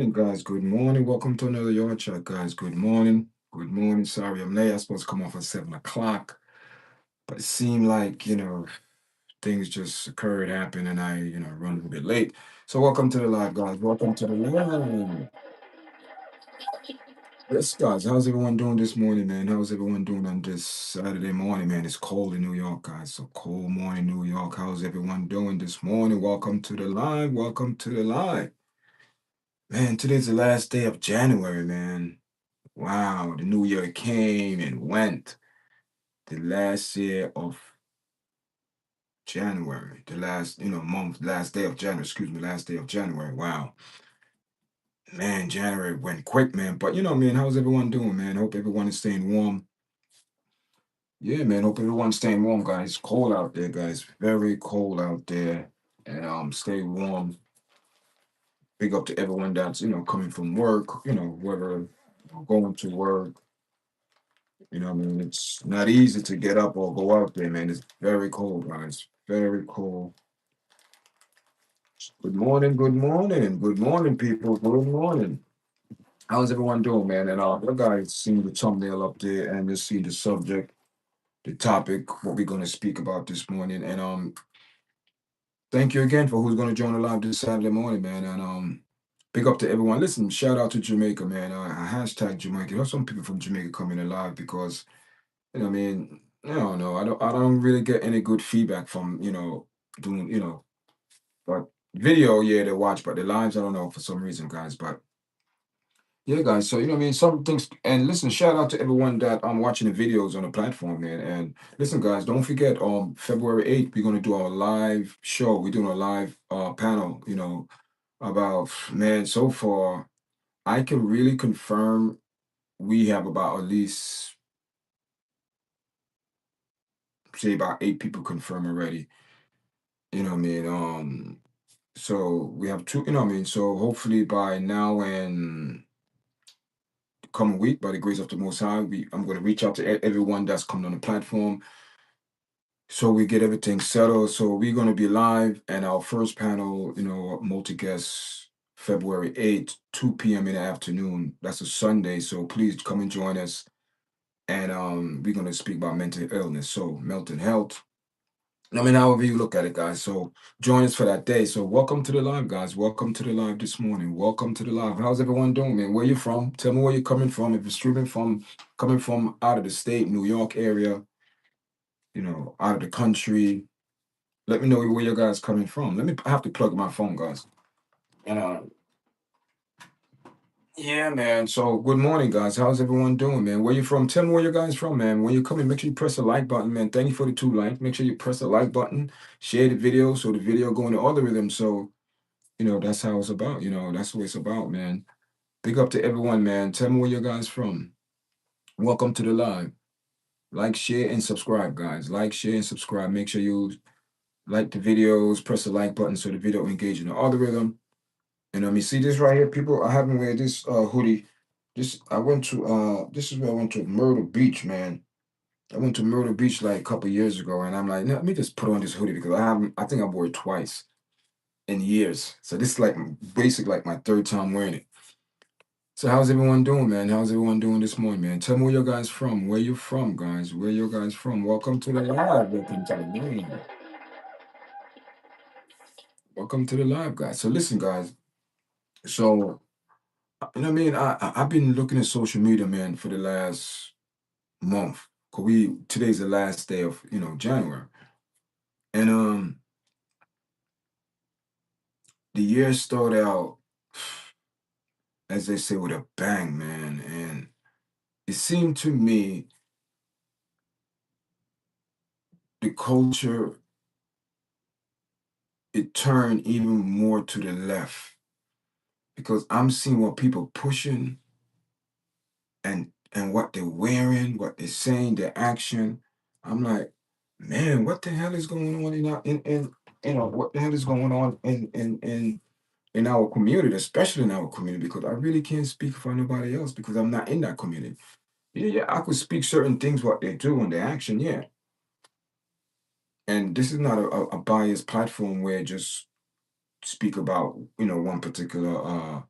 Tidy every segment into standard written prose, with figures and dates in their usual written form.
Hey guys, good morning. Welcome to another Yard Chat, guys. Good morning. Good morning. Sorry, I'm late. I was supposed to come off at 7 o'clock, but it seemed like things just occurred, happened, and I run a little bit late. So welcome to the live, guys. Welcome to the live. Yes, guys. How's everyone doing this morning, man? How's everyone doing on this Saturday morning, man? It's cold in New York, guys. So cold morning, New York. How's everyone doing this morning? Welcome to the live. Welcome to the live. Man, today's the last day of January, man. Wow, the new year came and went. The last year of January, the last, month, last day of January, excuse me, last day of January. Wow. Man, January went quick, man. But man, how's everyone doing, man? Hope everyone is staying warm. Yeah, man. Hope everyone's staying warm, guys. Cold out there, guys. Very cold out there. And stay warm. Big up to everyone that's, coming from work, whether going to work. I mean, it's not easy to get up or go out there, man. It's very cold, guys. Very cold. Good morning, people. Good morning. How's everyone doing, man? And you guys seen the thumbnail up there and just see the subject, the topic, what we're gonna speak about this morning. And thank you again for who's gonna join the live this Saturday morning, man. And big up to everyone. Listen, shout out to Jamaica, man. Hashtag Jamaica. There's some people from Jamaica coming alive because I mean, I don't know. I don't really get any good feedback from, doing, but video, yeah, they watch, but the lives, I don't know for some reason, guys. But yeah, guys. So what I mean, some things and listen, shout out to everyone that watching the videos on the platform, man. And listen, guys, don't forget February 8th, we're gonna do our live show. We're doing a live panel, about man, so far, I can really confirm we have about at least say about 8 people confirmed already. You know what I mean? So we have two, what I mean? So hopefully by now and coming week, by the grace of the Most High, I'm going to reach out to everyone that's coming on the platform. So we get everything settled. So we're going to be live and our first panel, multi guests, February 8th, 2 p.m. in the afternoon. That's a Sunday. So please come and join us. And we're going to speak about mental illness. So mental health. I mean, however you look at it, guys. So join us for that day. So welcome to the live, guys. Welcome to the live this morning. Welcome to the live. How's everyone doing, man? Where you from? Tell me where you're coming from. If you're streaming from, coming from out of the state, New York area, out of the country, let me know where you guys coming from. I have to plug my phone, guys. And yeah, man. So good morning, guys. How's everyone doing, man? Where you from? Tell me where you guys from, man. When you coming, make sure you press the like button, man. Thank you for the 2 likes. Make sure you press the like button, share the video so the video go in the algorithm. So that's how it's about. That's what it's about, man. Big up to everyone, man. Tell me where you guys from. Welcome to the live. Like, share, and subscribe, guys. Like, share, and subscribe. Make sure you like the videos, press the like button so the video engage in the algorithm. And you see this right here, people. I haven't wear this hoodie. This is where I went to Myrtle Beach, man. I went to Myrtle Beach like a couple years ago, and I'm like, let me just put on this hoodie because I think I wore it twice in years. So this is like basically like my third time wearing it. So how's everyone doing, man? How's everyone doing this morning, man? Tell me where you guys from. Where you from, guys? Where you guys from? Welcome to the live. Welcome to the live. Welcome to the live, guys. So listen, guys. So what I mean, I've been looking at social media, man, for the last month. Cause today's the last day of January, and the year started out, as they say, with a bang, man. And it seemed to me the culture, it turned even more to the left because I'm seeing what people pushing and what they're wearing, what they're saying, their action. I'm like, man, what the hell is going on what the hell is going on in our community, especially in our community, because I really can't speak for nobody else because I'm not in that community. Yeah, yeah, I could speak certain things what they do and their action, yeah. And this is not a biased platform where just speak about one particular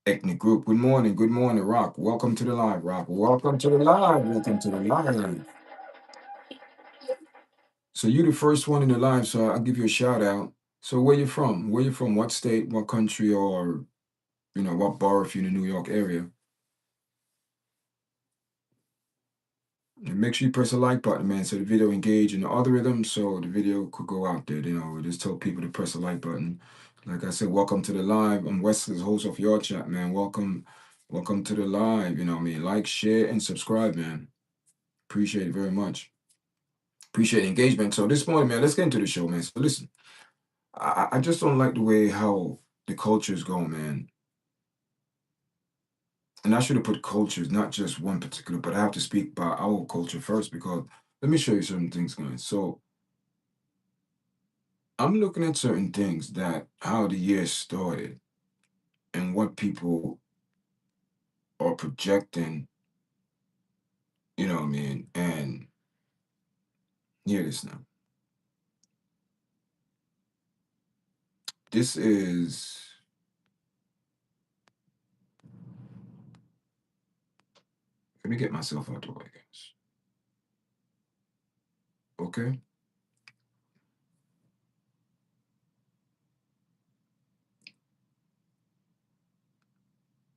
ethnic group. Good morning, Rock. Welcome to the live, Rock. Welcome to the live. Welcome to the live. So you the first one in the live, so I'll give you a shout out. So where you from? Where you from? What state? What country? Or what borough if you're in the New York area? And make sure you press the like button, man, so the video engage in the algorithm, so the video could go out there. We just tell people to press the like button. Like I said, welcome to the live. I'm Wesley's host of YARDCHAT, man. Welcome to the live. Like, share, and subscribe, man. Appreciate it very much. Appreciate the engagement. So this morning, man, let's get into the show, man. So listen, I just don't like the way how the culture is going, man. And I should have put cultures, not just one particular, but I have to speak about our culture first because let me show you certain things, guys. So I'm looking at certain things that how the year started and what people are projecting, you know what I mean? And hear this now. This is, let me get myself out the way, guys. Okay?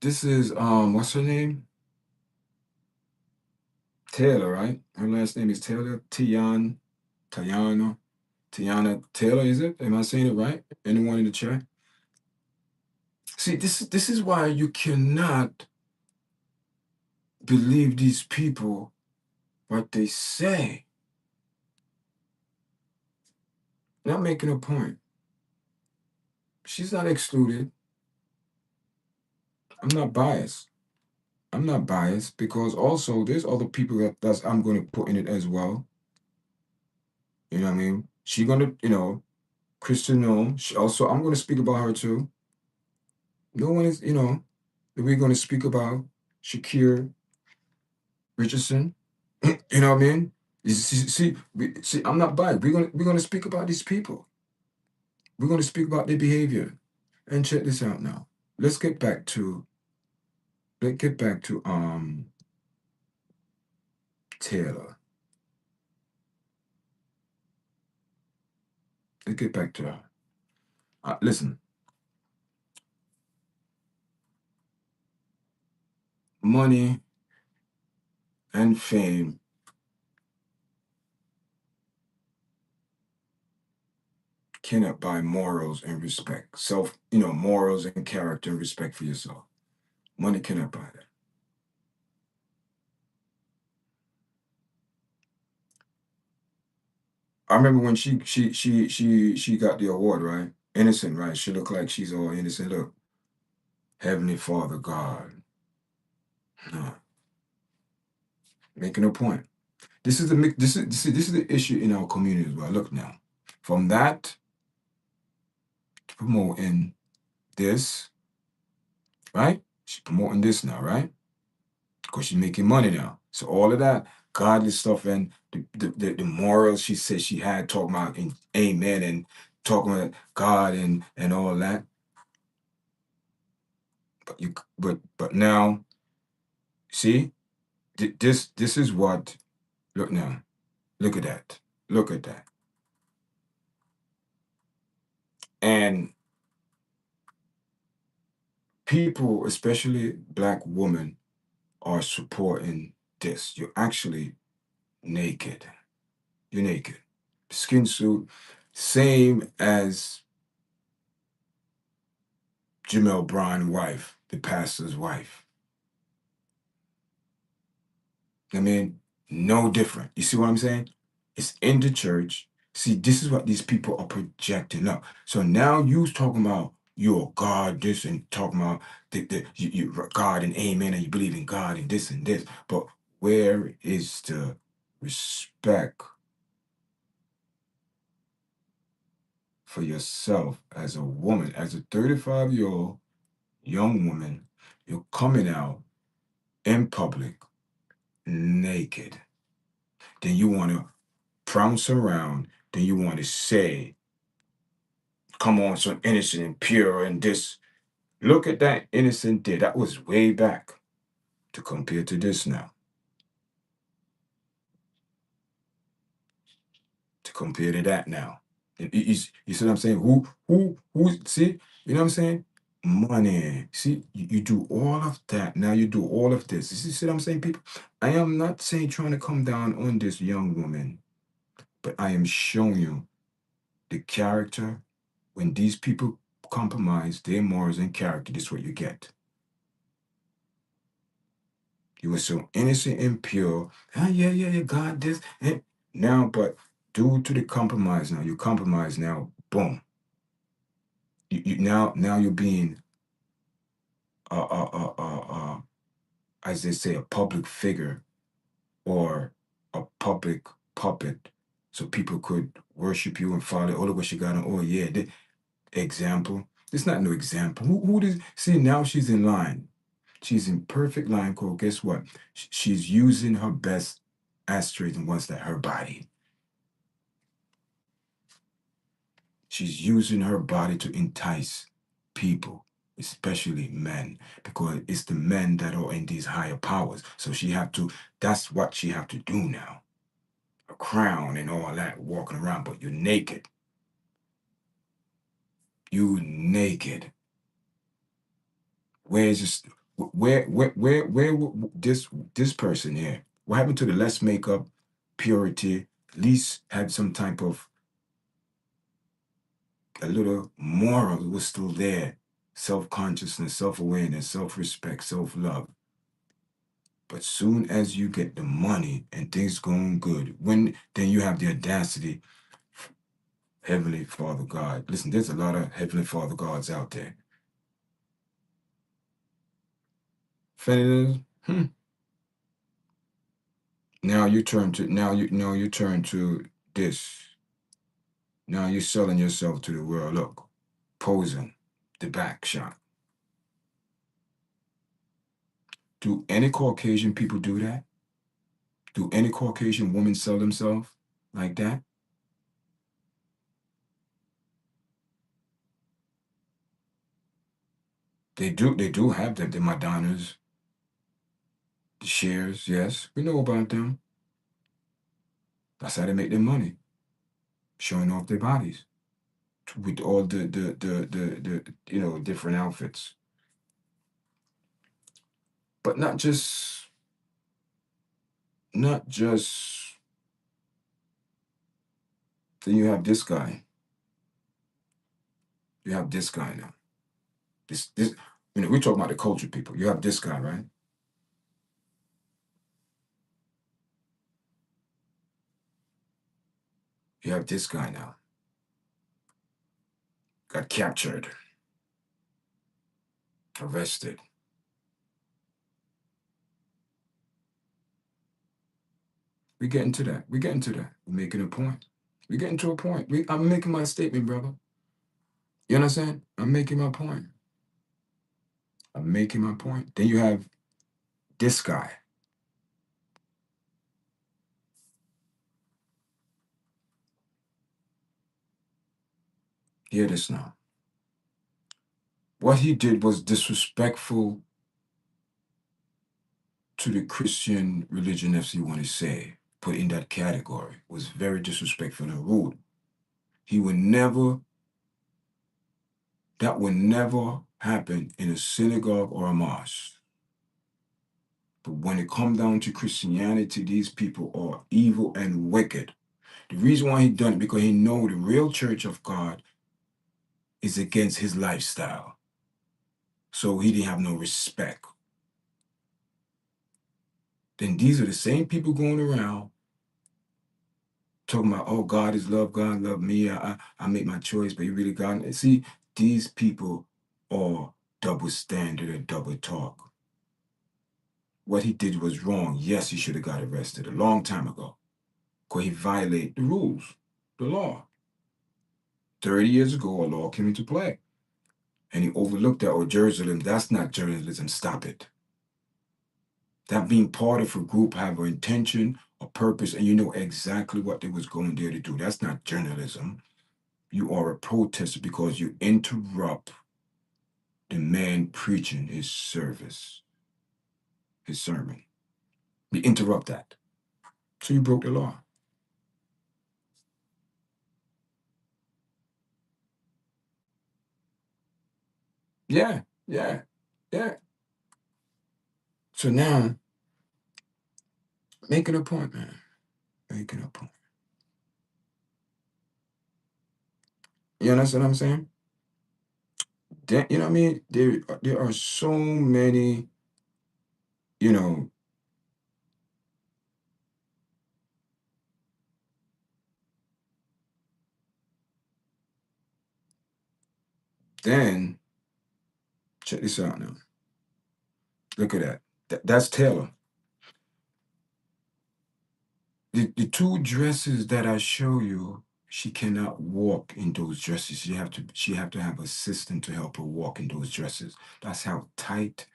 This is, what's her name? Taylor, right? Her last name is Taylor, Tiana Taylor, is it? Am I saying it right? Anyone in the chat? See, this is why you cannot believe these people what they say. Not making a point. She's not excluded. I'm not biased. I'm not biased because also there's other people that's I'm going to put in it as well. You know what I mean? She gonna, Kristen Noem. She also, I'm going to speak about her too. No one is, we're going to speak about Shakir Richardson. You know what I mean? See, I'm not biased. We're gonna speak about these people. We're gonna speak about their behavior. And check this out now. Let's get back to Taylor. Let's get back to her. Listen, money and fame cannot buy morals and respect. Morals and character and respect for yourself. Money cannot buy that. I remember when she got the award, right? Innocent, right? She looked like she's all innocent. Look, Heavenly Father God. No. Making a point. This is the issue in our community as well. Look now. From that to promoting this, right? She's promoting this now, right? Because she's making money now. So all of that godly stuff and the morals she said she had talking about in amen and talking about God and all that. But now, see, this is what look now. Look at that. Look at that. And people, especially black women, are supporting this. You're actually naked. You're naked. Skin suit, same as Jamel Brown's wife, the pastor's wife. I mean, no different. You see what I'm saying? It's in the church. See, this is what these people are projecting up. So now you talking about you're God, this, and talking about you God and amen, and you believe in God and this and this. But where is the respect for yourself as a woman, as a 35-year-old young woman? You're coming out in public naked. Then you want to prounce around. Then you want to say, come on, so innocent and pure and this. Look at that innocent day. That was way back to compare to this now. To compare to that now. You see what I'm saying? Who, see? You know what I'm saying? Money. See, you do all of that. Now you do all of this. You see what I'm saying, people? I am not saying trying to come down on this young woman, but I am showing you the character. When these people compromise their morals and character, this is what you get. You were so innocent and pure. Ah, yeah, God, this. And now, but due to the compromise now, you compromise now, boom. You now you're being as they say, a public figure or a public puppet, so people could worship you and follow all of what you got on. Oh yeah, example. It's not no example. Who does see now? She's in line. She's in perfect line code. Guess what? She's using her best asteroids and wants that her body. She's using her body to entice people, especially men, because it's the men that are in these higher powers. So she have to, that's what she have to do now. A crown and all that, walking around, but you're naked. You naked. Where's this? Where this person here? What happened to the less makeup, purity? At least had some type of a little moral was still there. Self-consciousness, self-awareness, self-respect, self-love. But soon as you get the money and things going good, when then you have the audacity, Heavenly Father God. Listen, there's a lot of Heavenly Father gods out there. Feminism. Now you turn to you turn to this. Now you're selling yourself to the world. Look, posing, the back shot. Do any Caucasian people do that? Do any Caucasian women sell themselves like that? They do have them, the Madonnas, the shares, yes. We know about them. That's how they make their money. Showing off their bodies. With all the different outfits. But not just then you have this guy. You have this guy now. This we're talking about the culture people. You have this guy, right? You have this guy now. Got captured, arrested. We get into that. We get into that. We're making a point. We're getting to a point. I'm making my statement, brother. You understand? I'm making my point. I'm making my point. Then you have this guy. Hear this now. What he did was disrespectful to the Christian religion, if you want to say, put in that category, was very disrespectful and rude. He would never, that would never happen in a synagogue or a mosque. But when it comes down to Christianity, these people are evil and wicked. The reason why he done it, because he know the real church of God is against his lifestyle. So he didn't have no respect. Then these are the same people going around talking about, oh, God is love, God love me, I make my choice, but you really God. See, these people are double standard and double talk. What he did was wrong. Yes, he should have got arrested a long time ago because he violated the rules, the law. 30 years ago, a law came into play. And he overlooked that, oh, journalism, that's not journalism, stop it. That being part of a group have an intention, a purpose, and you know exactly what they was going there to do. That's not journalism. You are a protester because you interrupt the man preaching his service, his sermon. You interrupt that. So you broke the law. Yeah, yeah, yeah. So now, making a point, man. Making a point. You understand what I'm saying? You know what I mean? There are so many, you know, then check this out now. Look at that. That's Taylor. The two dresses that I show you, she cannot walk in those dresses. She have to have assistant to help her walk in those dresses. That's how tight,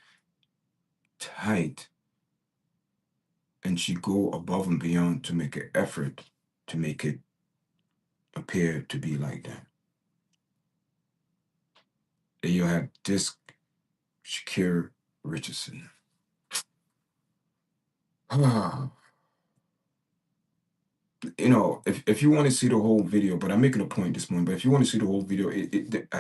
and she go above and beyond to make an effort to make it appear to be like that. Then you have this Shakira Richardson. If you want to see the whole video, but I'm making a point this morning, but if you want to see the whole video,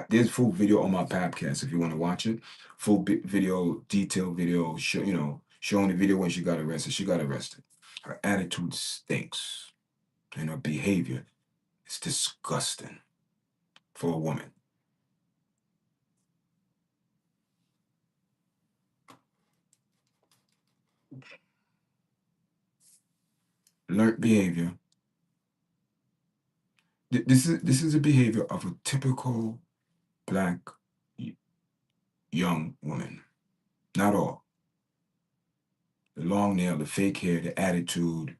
there's full video on my podcast if you want to watch it. Full video, detailed video, showing the video when she got arrested. She got arrested. Her attitude stinks, and her behavior is disgusting for a woman. Learned behavior. This is a behavior of a typical black young woman. Not all. The long nail, the fake hair, the attitude.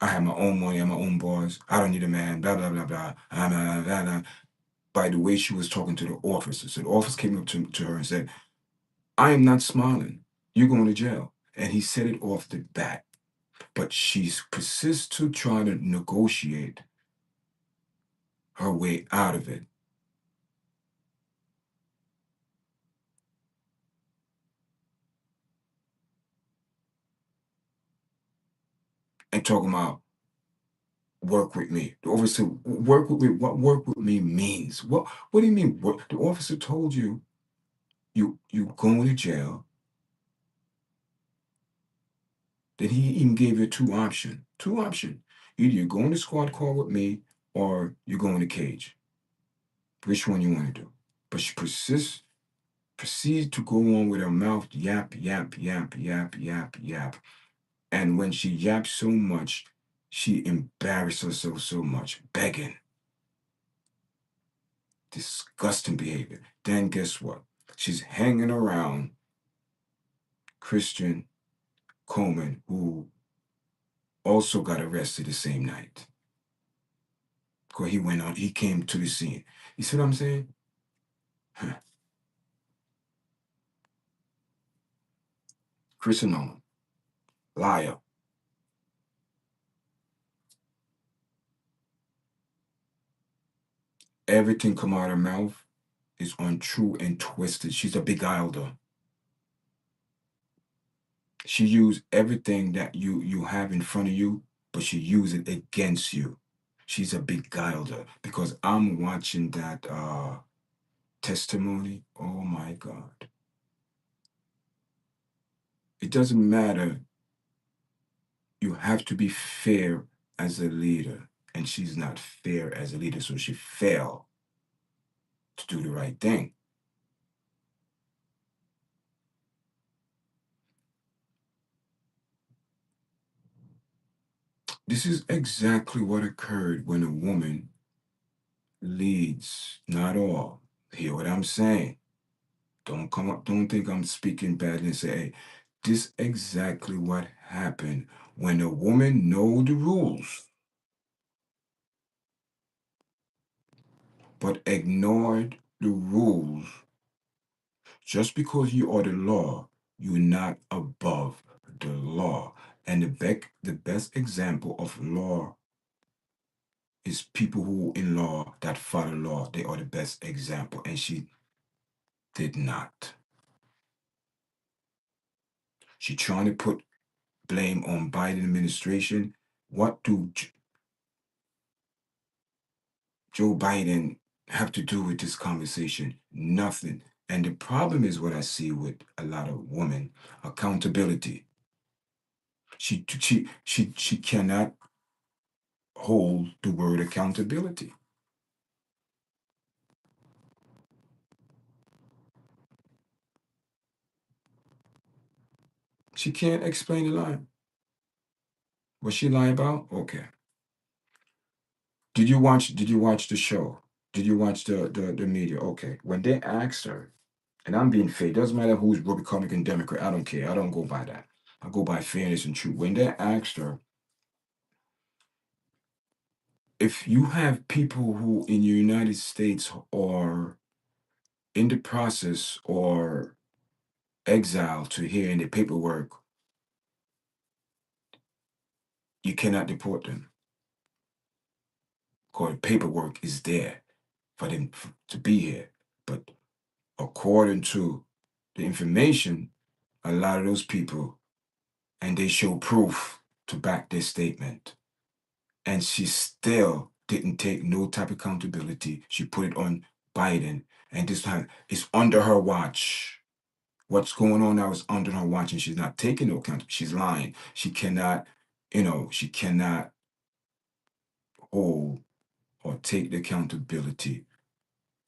I have my own money, I'm my own boss. I don't need a man, blah, blah, blah, blah. Blah, blah, blah. By the way she was talking to the officer. So the officer came up to her and said, I am not smiling. You're going to jail. And he said it off the bat. But she persists to try to negotiate her way out of it. And talking about work with me. The officer, work with me. What work with me means? What do you mean? Work? The officer told you you going to jail. Then he even gave you two options. Two options. Either you're going to squad car with me or you're going to cage. Which one you want to do? But she proceeds to go on with her mouth yap, yap, yap, yap, yap, yap. And when she yaps so much, she embarrassed herself so much, begging. Disgusting behavior. Then guess what? She's hanging around Christian Coleman, who also got arrested the same night. Because he came to the scene. You see what I'm saying? Huh. Christian Nolan, liar. Everything come out of her mouth is untrue and twisted. She's a beguiled her. She used everything that you have in front of you, but she used it against you. She's a beguiler because I'm watching that testimony. Oh my God. It doesn't matter. You have to be fair as a leader. And she's not fair as a leader, so she failed to do the right thing. This is exactly what occurred when a woman leads, not all. Hear what I'm saying? Don't come up, don't think I'm speaking badly and say, hey, this exactly what happened when a woman know the rules, but ignored the rules. Just because you are the law, you're not above the law. And the best example of law is people who in law that follow law. They are the best example. And did not. She trying to put blame on Biden administration. What do Joe Biden have to do with this conversation? Nothing. And the problem is what I see with a lot of women: accountability. She cannot hold the word accountability. She can't explain the lie. What she lie about? Okay. Did you watch the show? Did you watch the media? Okay. When they asked her, and I'm being fair, doesn't matter who's Republican, Democrat, I don't care. I don't go by that. I go by fairness and truth. When they asked her, if you have people who in the United States are in the process or exiled to here in the paperwork, you cannot deport them. Because paperwork is there for them to be here. But according to the information, a lot of those people, and they show proof to back their statement. And she still didn't take no type of accountability. She put it on Biden. And this time it's under her watch. What's going on now is under her watch, and she's not taking no account. She's lying. She cannot, she cannot hold or take the accountability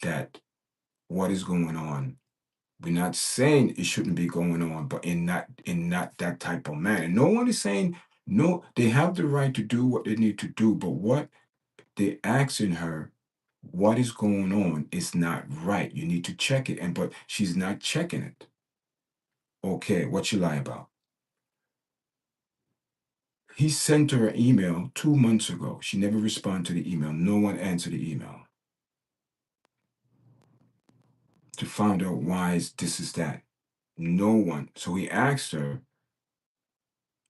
that what is going on. We're not saying it shouldn't be going on, but in not that type of manner. No one is saying no, they have the right to do what they need to do, but what they're asking her, what is going on is not right. You need to check it. But she's not checking it. Okay, what you lie about? He sent her an email 2 months ago. She never responded to the email. No one answered the email to find out why this is that. No one. So he asked her,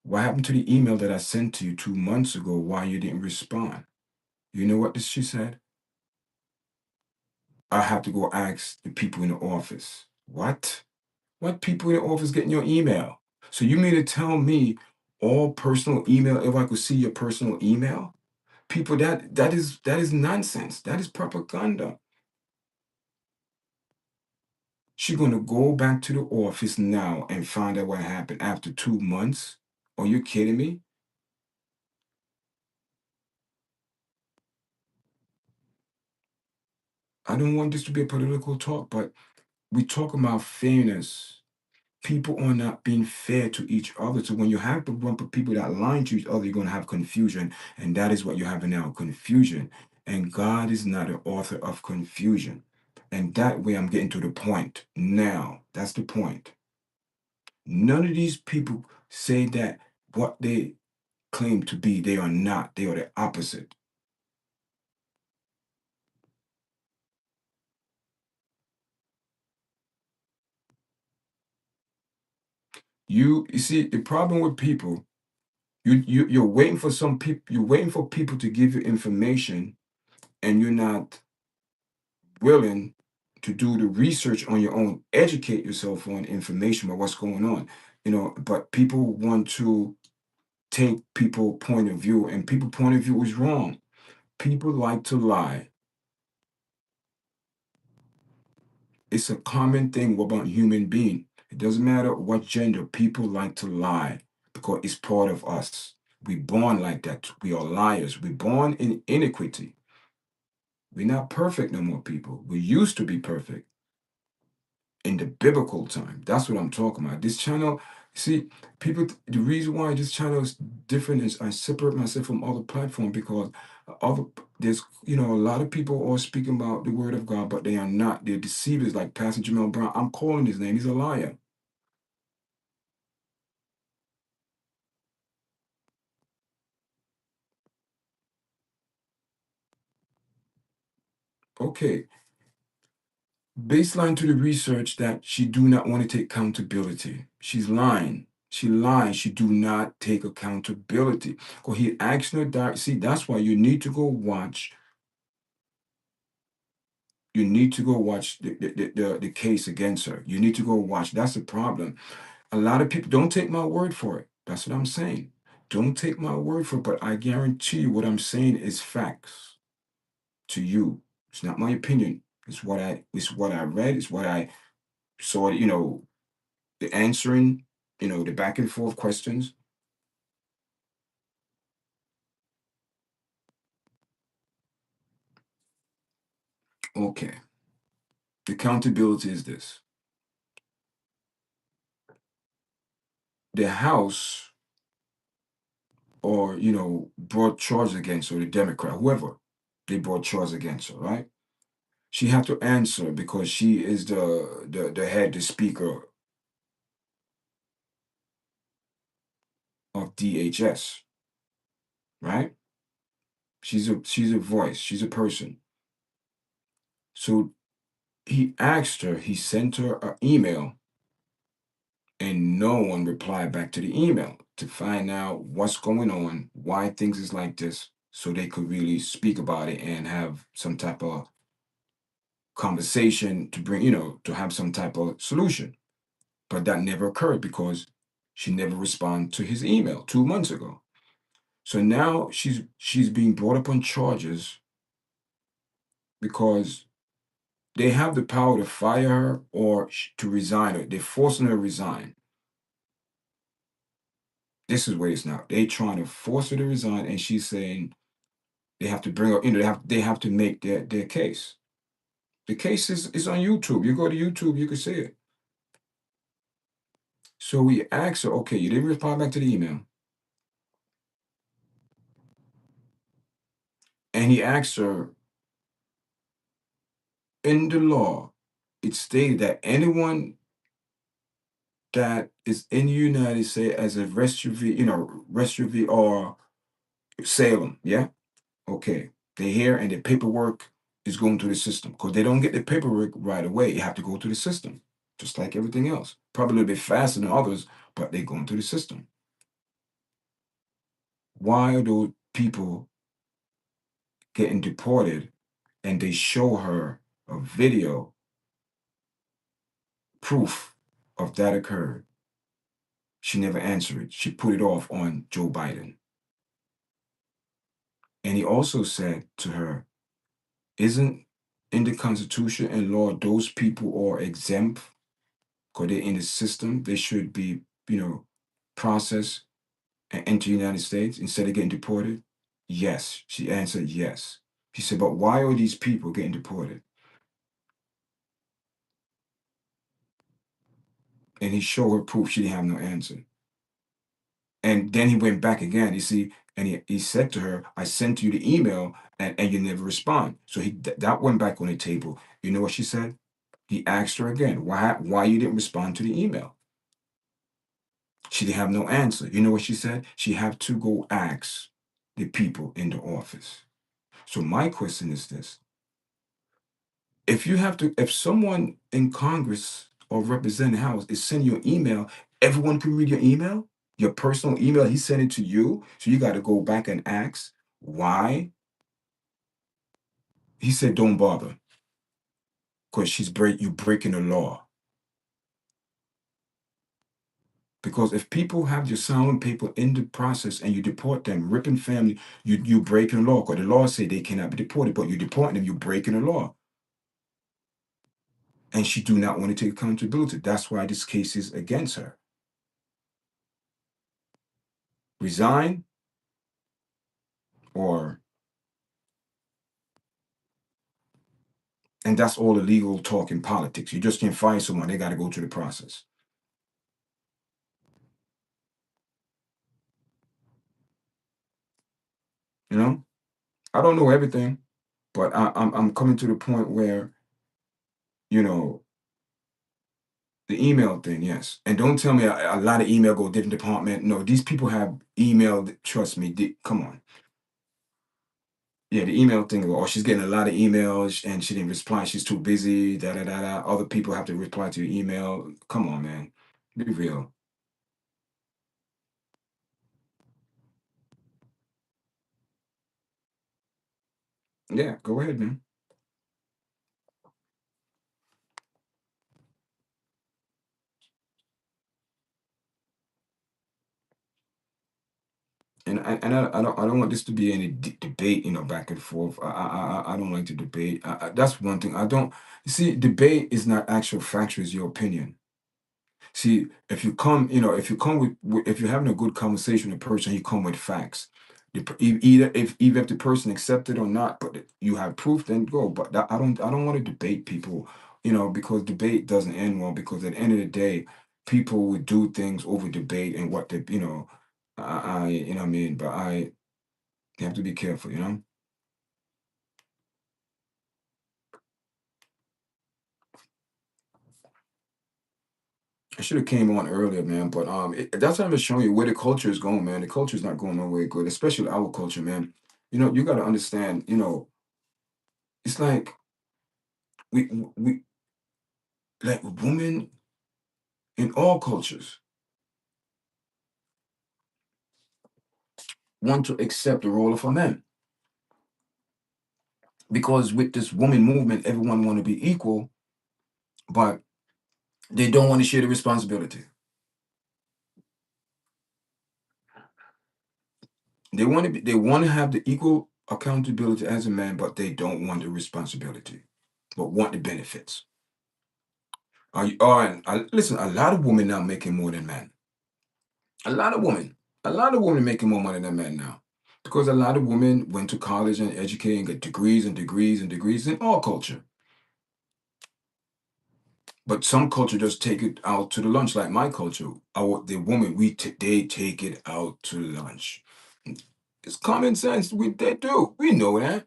what happened to the email that I sent to you 2 months ago? Why you didn't respond? You know what she said? I have to go ask the people in the office. What? What people in the office getting your email? So you mean to tell me all personal email, if I could see your personal email? People, that is nonsense. That is propaganda. She's gonna go back to the office now and find out what happened after 2 months? Are you kidding me? I don't want this to be a political talk, but we talk about fairness. People are not being fair to each other. So when you have a bunch of people that lie to each other, you're going to have confusion. And that is what you're having now, confusion. And God is not the author of confusion. And that way I'm getting to the point now. That's the point. None of these people say that what they claim to be, they are not. They are the opposite. You see, the problem with people, you're waiting for some people, you're waiting for people to give you information, and you're not willing to do the research on your own, educate yourself on information about what's going on. But people want to take people point of view, and people point of view is wrong. People like to lie. It's a common thing about human being. It doesn't matter what gender, people like to lie because it's part of us. We born like that. We are liars. We born in iniquity. We're not perfect no more, people. We used to be perfect in the biblical time. That's what I'm talking about. This channel, see, people, the reason why this channel is different is I separate myself from other platforms because other there's a lot of people are speaking about the word of God, but they are not. They're deceivers like Pastor Jamel Brown. I'm calling his name. He's a liar. Okay. Baseline to the research that she do not want to take accountability. She's lying. She lies. She do not take accountability. Because he asked her that. See, that's why you need to go watch You need to go watch the case against her. You need to go watch. That's the problem. A lot of people don't take my word for it. That's what I'm saying. Don't take my word for it, but I guarantee you what I'm saying is facts to you. It's not my opinion. It's what I read, it's what I saw, the answering, the back and forth questions. Okay. The accountability is this. The House or brought charges against her, the Democrat, whoever they brought charges against her, right? She had to answer because she is the head, the speaker of DHS, right? She's a voice, she's a person. So he asked her, he sent her an email, and no one replied back to the email to find out what's going on, why things is like this, so they could really speak about it and have some type of conversation to bring, to have some type of solution. But that never occurred because she never responded to his email 2 months ago. So now she's being brought up on charges because they have the power to fire her or to resign her. They're forcing her to resign. This is where it's now. They trying to force her to resign, and she's saying they have to bring her. They have to make their case. The case is on YouTube. You go to YouTube, you can see it. So we asked her, okay, you didn't reply back to the email, and he asked her in the law, it stated that anyone that is in the United States as a refugee or Salem, yeah? Okay. They're here and the paperwork is going through the system because they don't get the paperwork right away. You have to go through the system, just like everything else. Probably a little bit faster than others, but they're going through the system. Why are those people getting deported and they show her a video proof of that occurred? She never answered it. She put it off on Joe Biden. And he also said to her, isn't in the Constitution and law, those people are exempt because they're in the system. They should be, processed and enter the United States instead of getting deported? Yes. She answered yes. She said, but why are these people getting deported? And he showed her proof. She didn't have no answer. And then he went back again, you see, and he said to her, I sent you the email and you never respond. So that went back on the table. You know what she said? He asked her again, why you didn't respond to the email? She didn't have no answer. You know what she said? She had to go ask the people in the office. So my question is this. If someone in Congress or representative house is sending you an email, everyone can read your email, your personal email. He sent it to you. So you got to go back and ask why. He said, don't bother because you breaking the law. Because if people have your silent paper in the process and you deport them, ripping family, you breaking the law. Because the law say they cannot be deported, but you deporting them, you breaking the law. And she do not want to take accountability. That's why this case is against her. Resign or and that's all the legal talk in politics. You just can't find someone, they gotta go through the process. You know? I don't know everything, but I'm coming to the point where, you know, the email thing, yes. And don't tell me a lot of email go different department. No, these people have emailed, trust me, come on. Yeah, the email thing, oh, she's getting a lot of emails and she didn't reply. She's too busy, da da da da. Other people have to reply to your email. Come on, man. Be real. Yeah, go ahead, man. I don't want this to be any debate, back and forth. I don't like to debate. That's one thing I don't see. Debate is not actual factual; is your opinion. See, if you come, if you come if you're having a good conversation with a person, you come with facts. Either if the person accepts it or not, but you have proof, then go. But I don't want to debate people, because debate doesn't end well. Because at the end of the day, people would do things over debate and what they, you know what I mean. But you have to be careful. I should have came on earlier, man. But that's how I'm just showing you where the culture is going, man. The culture is not going nowhere good, especially our culture, man. You got to understand. It's like we like women in all cultures want to accept the role of a man because with this woman movement, everyone want to be equal, but they don't want to share the responsibility. They want to have the equal accountability as a man, but they don't want the responsibility, but want the benefits. And listen, a lot of women now making more than men. A lot of women, a lot of women making more money than men now, because a lot of women went to college and educated and get degrees and degrees and degrees in all culture. But some culture just take it out to the lunch, like my culture. The woman they take it out to lunch. It's common sense. They do. We know that.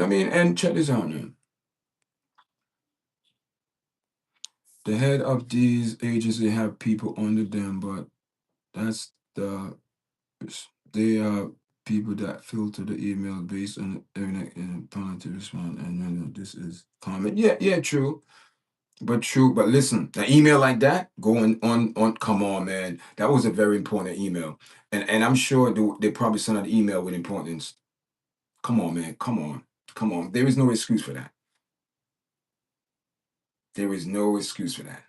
I mean, and check this out, man. The head of these agencies have people under them, but that's they are people that filter the email based on everything and plan to respond. And this is common. Yeah, yeah, true. But true. But listen, an email like that going on. Come on, man. That was a very important email, and I'm sure they probably sent an email with importance. Come on, man. Come on. Come on. There is no excuse for that. There is no excuse for that.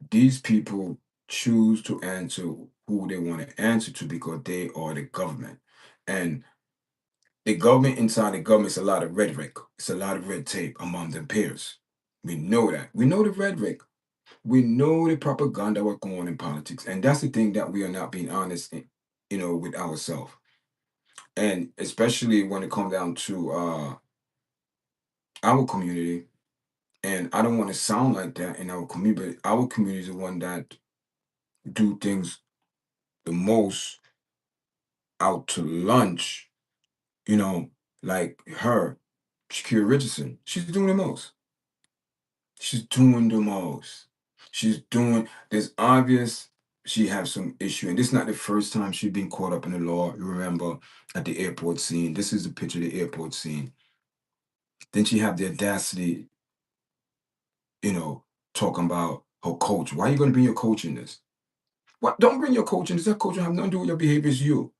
These people choose to answer who they want to answer to because they are the government. And the government inside the government is a lot of rhetoric. It's a lot of red tape among their peers. We know that. We know the rhetoric. We know the propaganda what's going on in politics. And that's the thing that we are not being honest with ourselves. And especially when it comes down to our community. And I don't want to sound like that in our community, but our community is the one that do things the most out to lunch, like her, Shakira Richardson. She's doing the most. She's doing the most. She's doing, there's obvious she has some issue. And this is not the first time she's been caught up in the law. You remember at the airport scene. This is the picture of the airport scene. Then she have the audacity, you know, talking about her coach. Why are you going to bring your coach in this? What? Don't bring your coach in this. That coach don't have nothing to do with your behavior. It's you.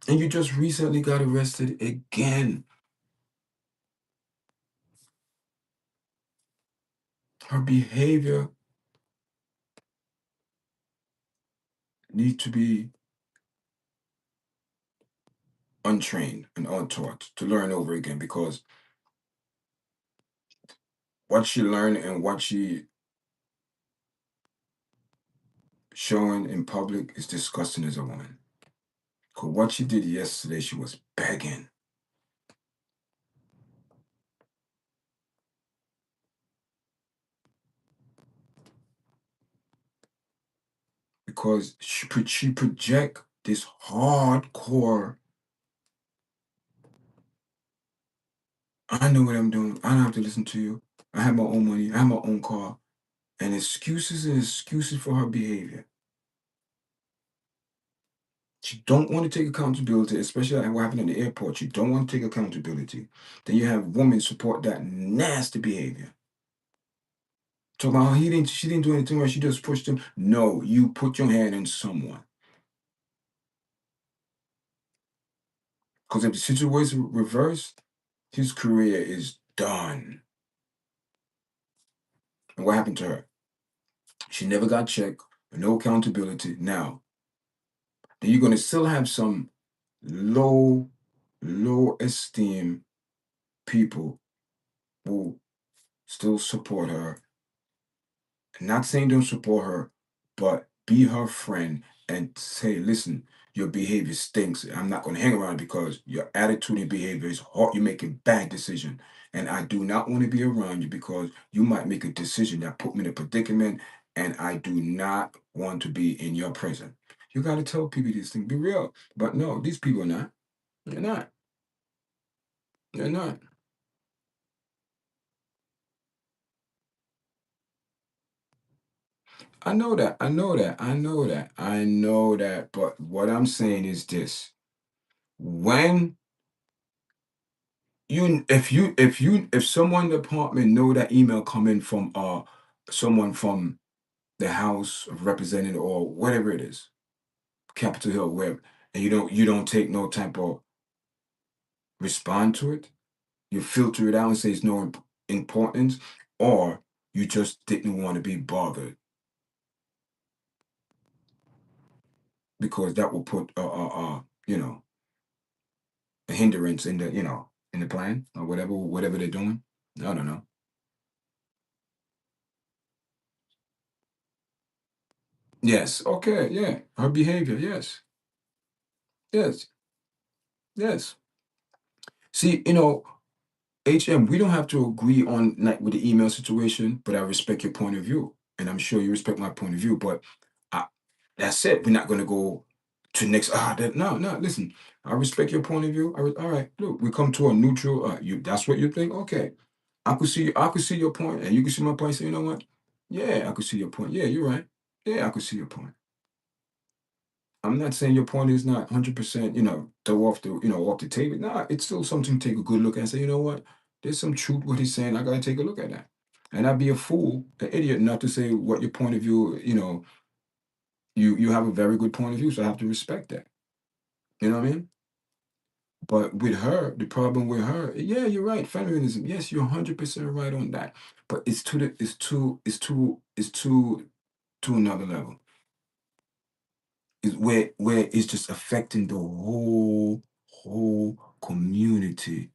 And you just recently got arrested again. Her behavior needs to be untrained and untaught to learn over again because what she learned and what she showing in public is disgusting as a woman. Because what she did yesterday, she was begging. Because she project this hardcore, I know what I'm doing. I don't have to listen to you. I have my own money. I have my own car. And excuses for her behavior. She don't want to take accountability, especially like what happened in the airport. She don't want to take accountability. Then you have women support that nasty behavior. Talk about how she didn't do anything right. She just pushed him. No, you put your hand in someone. Because if the situation reversed, his career is done. And what happened to her? She never got checked. no accountability. Now, then you're going to still have some low, low esteem people who still support her. Not saying don't support her, but be her friend and say, listen, your behavior stinks. I'm not going to hang around because your attitude and behavior is hard. You're making bad decisions. And I do not want to be around you because you might make a decision that put me in a predicament. And I do not want to be in your presence. You got to tell people these things. Be real. But no, these people are not. They're not. They're not. I know that. I know that. I know that. I know that. But what I'm saying is this. When if someone in the apartment know that email coming from someone from the House of Representative or whatever it is, Capitol Hill, where, and you don't take no type of respond to it, you filter it out and say it's no importance, or you just didn't want to be bothered because that will put you know a hindrance in the in the plan or whatever they're doing. I don't know. Yes. Okay. Yeah. Her behavior. Yes. Yes. Yes. See, HM, we don't have to agree on like with the email situation, but I respect your point of view, and I'm sure you respect my point of view. But I, that's it. We're not gonna go to next. No, no. Listen, I respect your point of view. All right. Look, we come to a neutral. You. That's what you think. Okay. I could see your point, and you can see my point. So you know what? Yeah, I could see your point. Yeah, you're right. Yeah, I could see your point. I'm not saying your point is not 100%, throw off off the table. Nah, it's still something to take a good look at and say, you know what? There's some truth what he's saying. I gotta take a look at that. And I'd be a fool, an idiot, not to say what your point of view, you have a very good point of view, so I have to respect that. You know what I mean? But with her, the problem with her, yeah, you're right, feminism. Yes, you're 100% right on that. But it's to another level. Is where it's just affecting the whole community.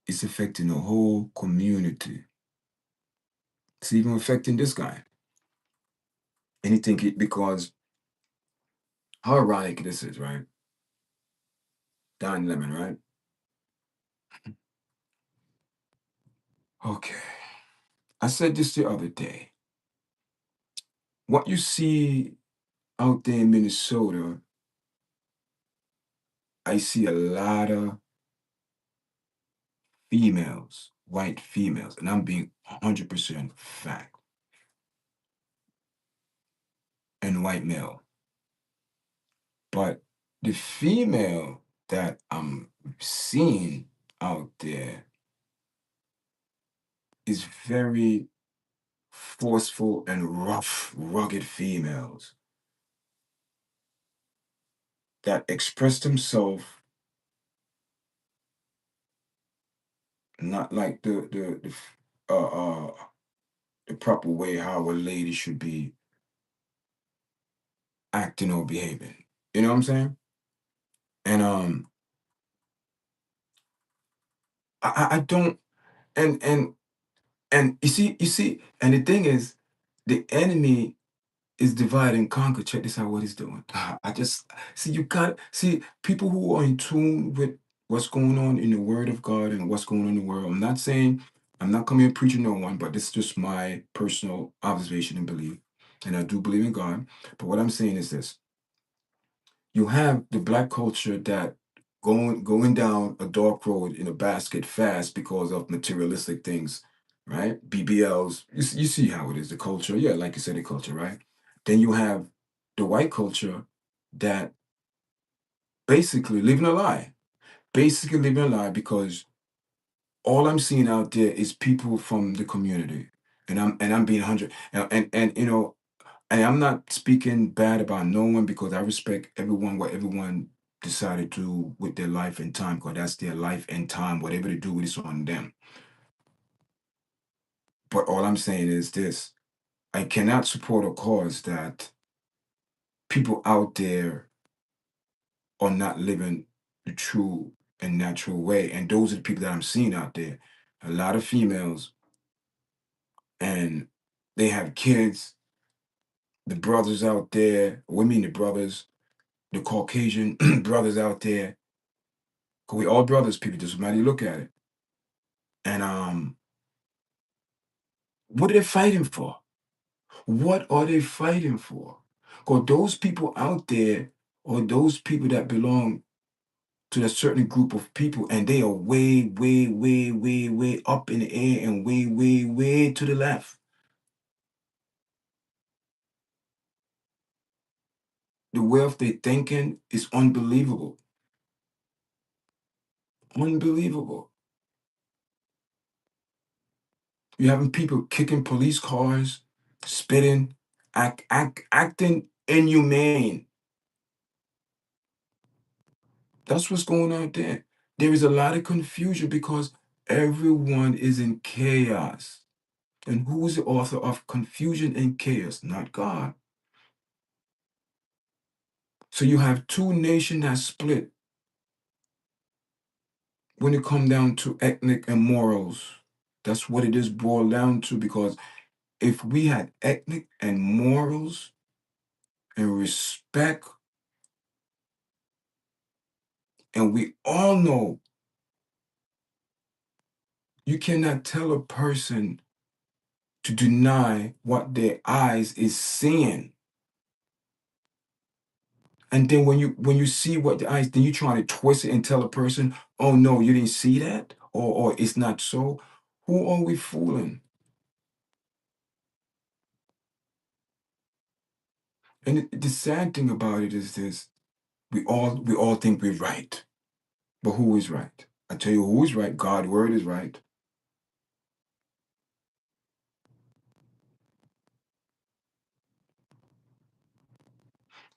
It's affecting the whole community. It's even affecting this guy. And you think it because how ironic this is, right? Don Lemon, right? Okay. I said this the other day. What you see out there in Minnesota, I see a lot of females, white females, and I'm being 100% fact, and white male. But the female that I'm seeing out there is very forceful and rough, rugged females that express themselves not like the proper way how a lady should be acting or behaving. You know what I'm saying? And I don't and you see, and the thing is, the enemy is divide and conquer. Check this out, what he's doing. I just see you got see people who are in tune with what's going on in the Word of God and what's going on in the world. I'm not saying I'm not coming here preaching no one, but this is just my personal observation and belief. And I do believe in God. But what I'm saying is this: you have the black culture that going down a dark road in a basket fast because of materialistic things, right? BBLs. You see how it is, the culture. Yeah, like you said, the culture, right? Then you have the white culture that basically living a lie. Basically living a lie because all I'm seeing out there is people from the community. And I'm being 100 and and I'm not speaking bad about no one because I respect everyone, what everyone decided to do with their life and time, because that's their life and time. Whatever they do with it's on them. But all I'm saying is this. I cannot support a cause that people out there are not living the true and natural way. And those are the people that I'm seeing out there. A lot of females, and they have kids. The brothers out there, women, the brothers, the Caucasian brothers out there, 'cause we all brothers, people, just matter you look at it. And what are they fighting for? What are they fighting for? Because those people out there, or those people that belong to a certain group of people, and they are way, way, way, way, way up in the air and way, way, way to the left. The way of their thinking is unbelievable. Unbelievable. You're having people kicking police cars, spitting, acting inhumane. That's what's going on there. There is a lot of confusion because everyone is in chaos. And who is the author of confusion and chaos? Not God. So you have two nations that split when it comes down to ethnic and morals. That's what it is boiled down to, because if we had ethnic and morals and respect, and we all know you cannot tell a person to deny what their eyes is seeing. And then when you see what the eyes, then you try to twist it and tell a person, oh no, you didn't see that, or it's not so. Who are we fooling? And the sad thing about it is this: we all think we're right, but who is right? I tell you who is right. God's word is right.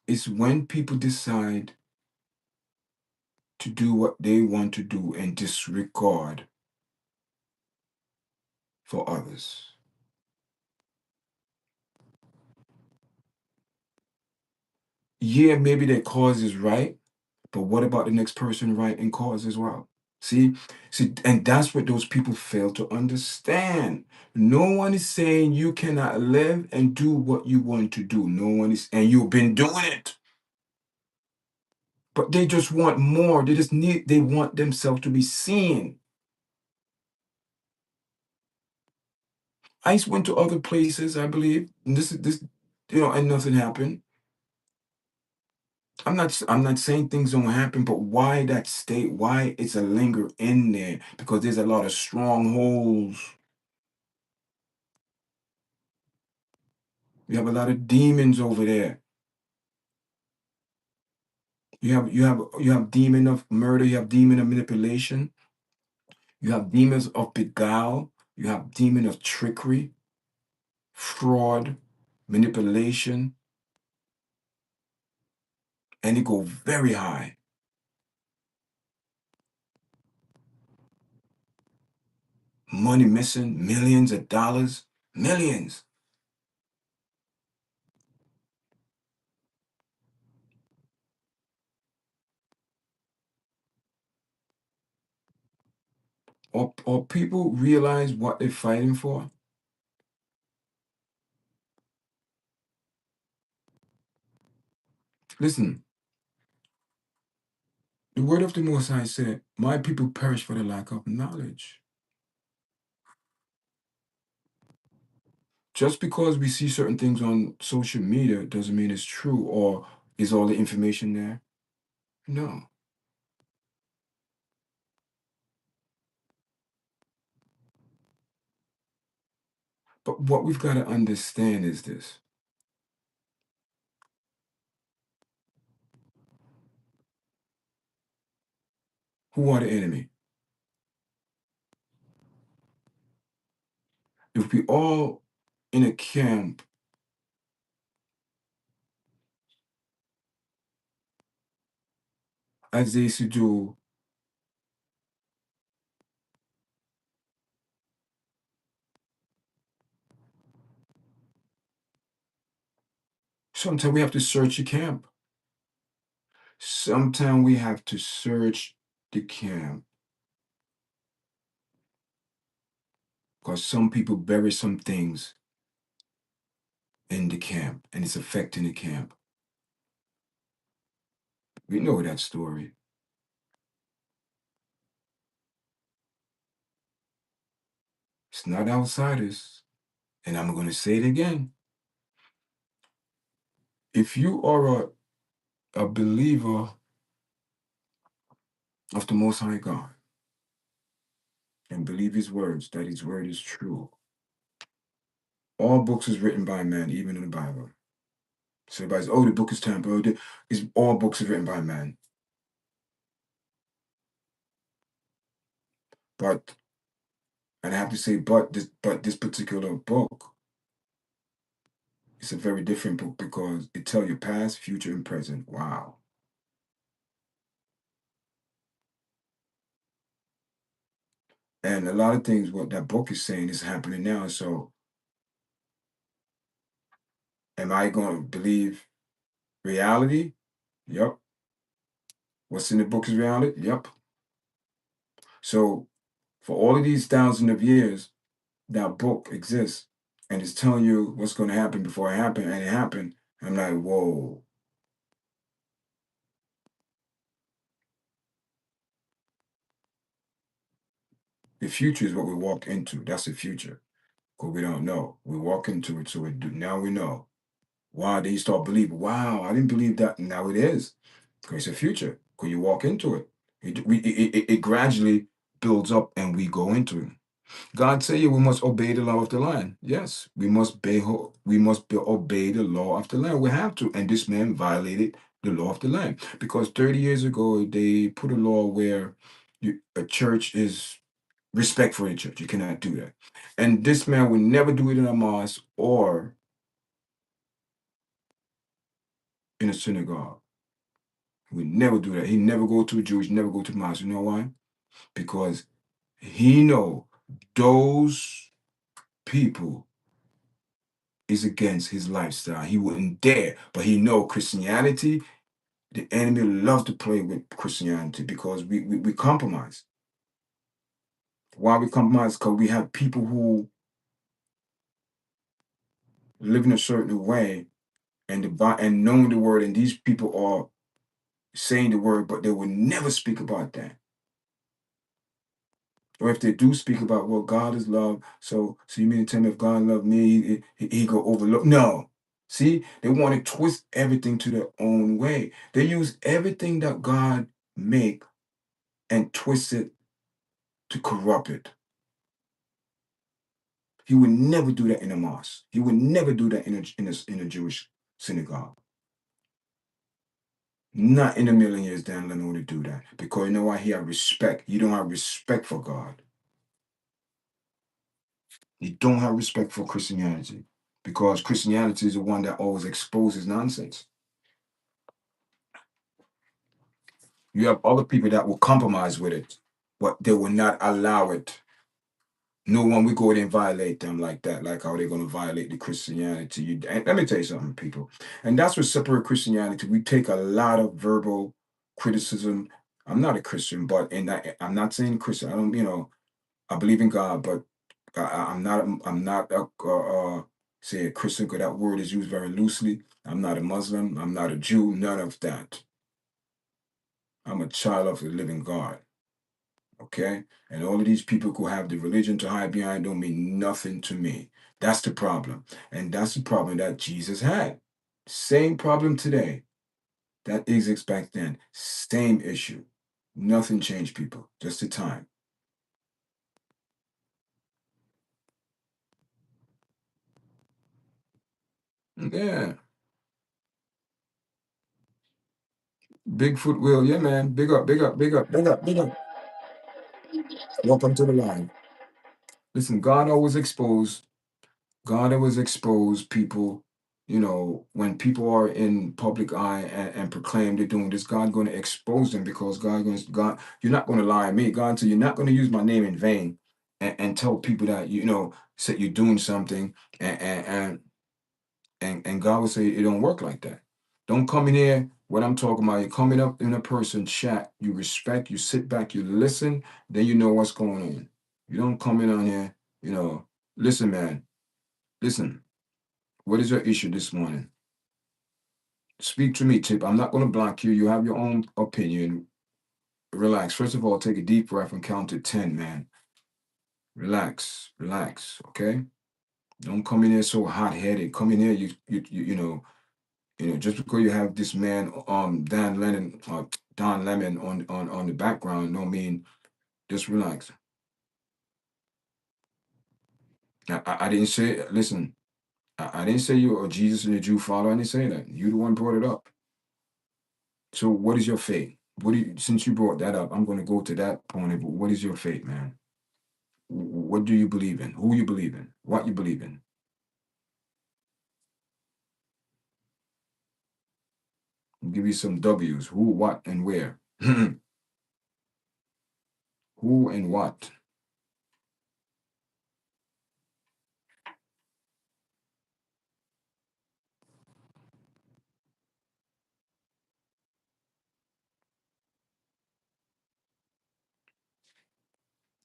It's when people decide to do what they want to do and disregard for others. Yeah, maybe their cause is right, but what about the next person right and cause as well? See, and that's what those people fail to understand. No one is saying you cannot live and do what you want to do. No one is, and you've been doing it. But they just want more. They want themselves to be seen. I went to other places, I believe, and and nothing happened. I'm not saying things don't happen, but why that state? Why it's a linger in there? Because there's a lot of strongholds. You have a lot of demons over there. You have demon of murder. You have demon of manipulation. You have demons of beguile. You have demon of trickery, fraud, manipulation, and it go very high. Money missing, millions of dollars, millions. Or people realize what they're fighting for. Listen, the word of the Most High said, "My people perish for the lack of knowledge." Just because we see certain things on social media doesn't mean it's true, or is all the information there? No. But what we've got to understand is this: who are the enemy? If we all in a camp, as they used to do, Sometimes we have to search the camp. Sometimes we have to search the camp because some people bury some things in the camp and it's affecting the camp. We know that story. It's not outsiders. And I'm going to say it again. If you are a believer of the Most High God and believe His words, that His word is true, all books is written by man, even in the Bible. So everybody's, oh, the book is tampered. It's all books are written by man. But, and I have to say, but this particular book is a very different book because it tells you past, future, and present. Wow. And a lot of things what that book is saying is happening now. So am I going to believe reality? Yep. What's in the book is reality? Yep. So for all of these thousands of years, that book exists and it's telling you what's going to happen before it happened, and it happened. I'm like, whoa. The future is what we walk into. That's the future. Because we don't know. We walk into it, so we do. Now we know. Wow, then you start believing. Wow, I didn't believe that. Now it is. Because it's a future. Because you walk into it. It gradually builds up and we go into it. God say we must obey the law of the land. Yes, obey the law of the land. We have to. And this man violated the law of the land. Because 30 years ago, they put a law where a church is respect for the church. You cannot do that. And this man would never do it in a mosque or in a synagogue. He would never do that. He never go to a Jewish, never go to the mosque. You know why? Because he know those people is against his lifestyle. He wouldn't dare. But he know Christianity, the enemy loves to play with Christianity because we compromise. Why we compromise? Because we have people who live in a certain way and knowing the word, and these people are saying the word, but they will never speak about that. Or if they do speak about, well, God is love, so you mean to tell me if God loved me, he go overlook? No. See, they want to twist everything to their own way. They use everything that God make and twist it to corrupt it. He would never do that in a mosque. He would never do that in a Jewish synagogue. Not in a million years Dan Lennon would do that. Because you know why? He have respect. You don't have respect for God. You don't have respect for Christianity. Because Christianity is the one that always exposes nonsense. You have other people that will compromise with it, but they will not allow it. No one will go in and violate them like that, like how they're going to violate the Christianity. And let me tell you something, people. And that's what separates Christianity. We take a lot of verbal criticism. I'm not a Christian, but I'm not saying Christian. I don't, I believe in God, but I'm not say a Christian because that word is used very loosely. I'm not a Muslim. I'm not a Jew. None of that. I'm a child of the living God. Okay? And all of these people who have the religion to hide behind don't mean nothing to me. That's the problem. And that's the problem that Jesus had. Same problem today that exists back then. Same issue. Nothing changed, people. Just the time. Yeah. Bigfoot will. Yeah, man. Big up, big up, big up, big up, big up. Welcome to the line. Listen, God always exposed people, when people are in public eye and proclaim they're doing this, God going to expose them because God, you're not going to lie to me. God said, you're not going to use my name in vain and tell people that, say you're doing something and And God will say it don't work like that. Don't come in here. What I'm talking about, you're coming up in a person chat, you respect, you sit back, you listen, then you know what's going on. You don't come in on here, listen, man, listen, what is your issue this morning? Speak to me, Tip. I'm not going to block you. You have your own opinion. Relax. First of all, take a deep breath and count to 10, man. Relax, relax, okay? Don't come in here so hot-headed. Come in here, just because you have this man, Don Lemon on the background, don't mean just relax. I didn't say. Listen, I didn't say you are Jesus and a Jew follower. I didn't say that. You the one brought it up. So what is your faith? What do you? Since you brought that up, I'm going to go to that point. But what is your faith, man? What do you believe in? Who you believe in? What you believe in? I'll give you some W's. Who, what, and where? Who and what?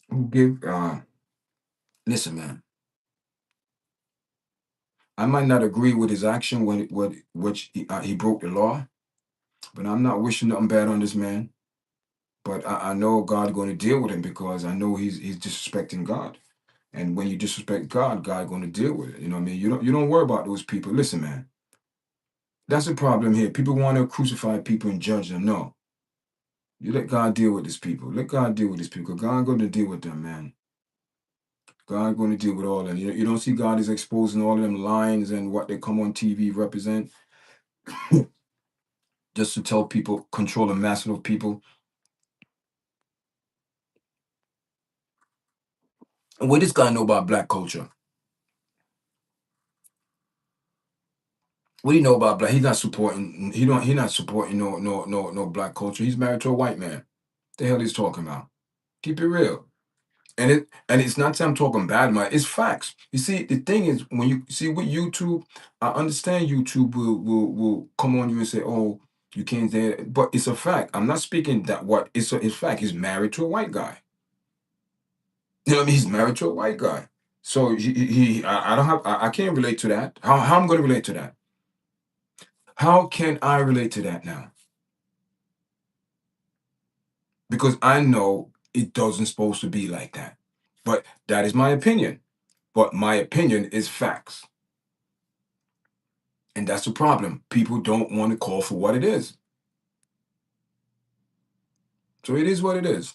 Who give? Listen, man. I might not agree with his action when which he broke the law, but I'm not wishing nothing bad on this man. But I know God going to deal with him because I know he's disrespecting God. And when you disrespect God, God going to deal with it. You know what I mean? You don't worry about those people. Listen, man. That's the problem here. People want to crucify people and judge them. No, you let God deal with these people. Let God deal with these people. God going to deal with them, man. God going to deal with all of them. You don't see God is exposing all of them lines and what they come on TV represent just to tell people, control the masses of people. And what this guy know about black culture? What do you know about black? He's not supporting. He not supporting no black culture. He's married to a white man. The hell he's talking about? Keep it real. And it's not that I'm talking bad, man. It's facts. You see, the thing is, when you see with YouTube, I understand YouTube will come on you and say, "Oh, you can't say it," but it's a fact. I'm not speaking that what it's fact. He's married to a white guy. You know what I mean? He's married to a white guy. So I don't have I can't relate to that. How I'm going to relate to that? How can I relate to that now? Because I know it doesn't supposed to be like that. But that is my opinion. But my opinion is facts. And that's the problem. People don't want to call for what it is. So it is what it is.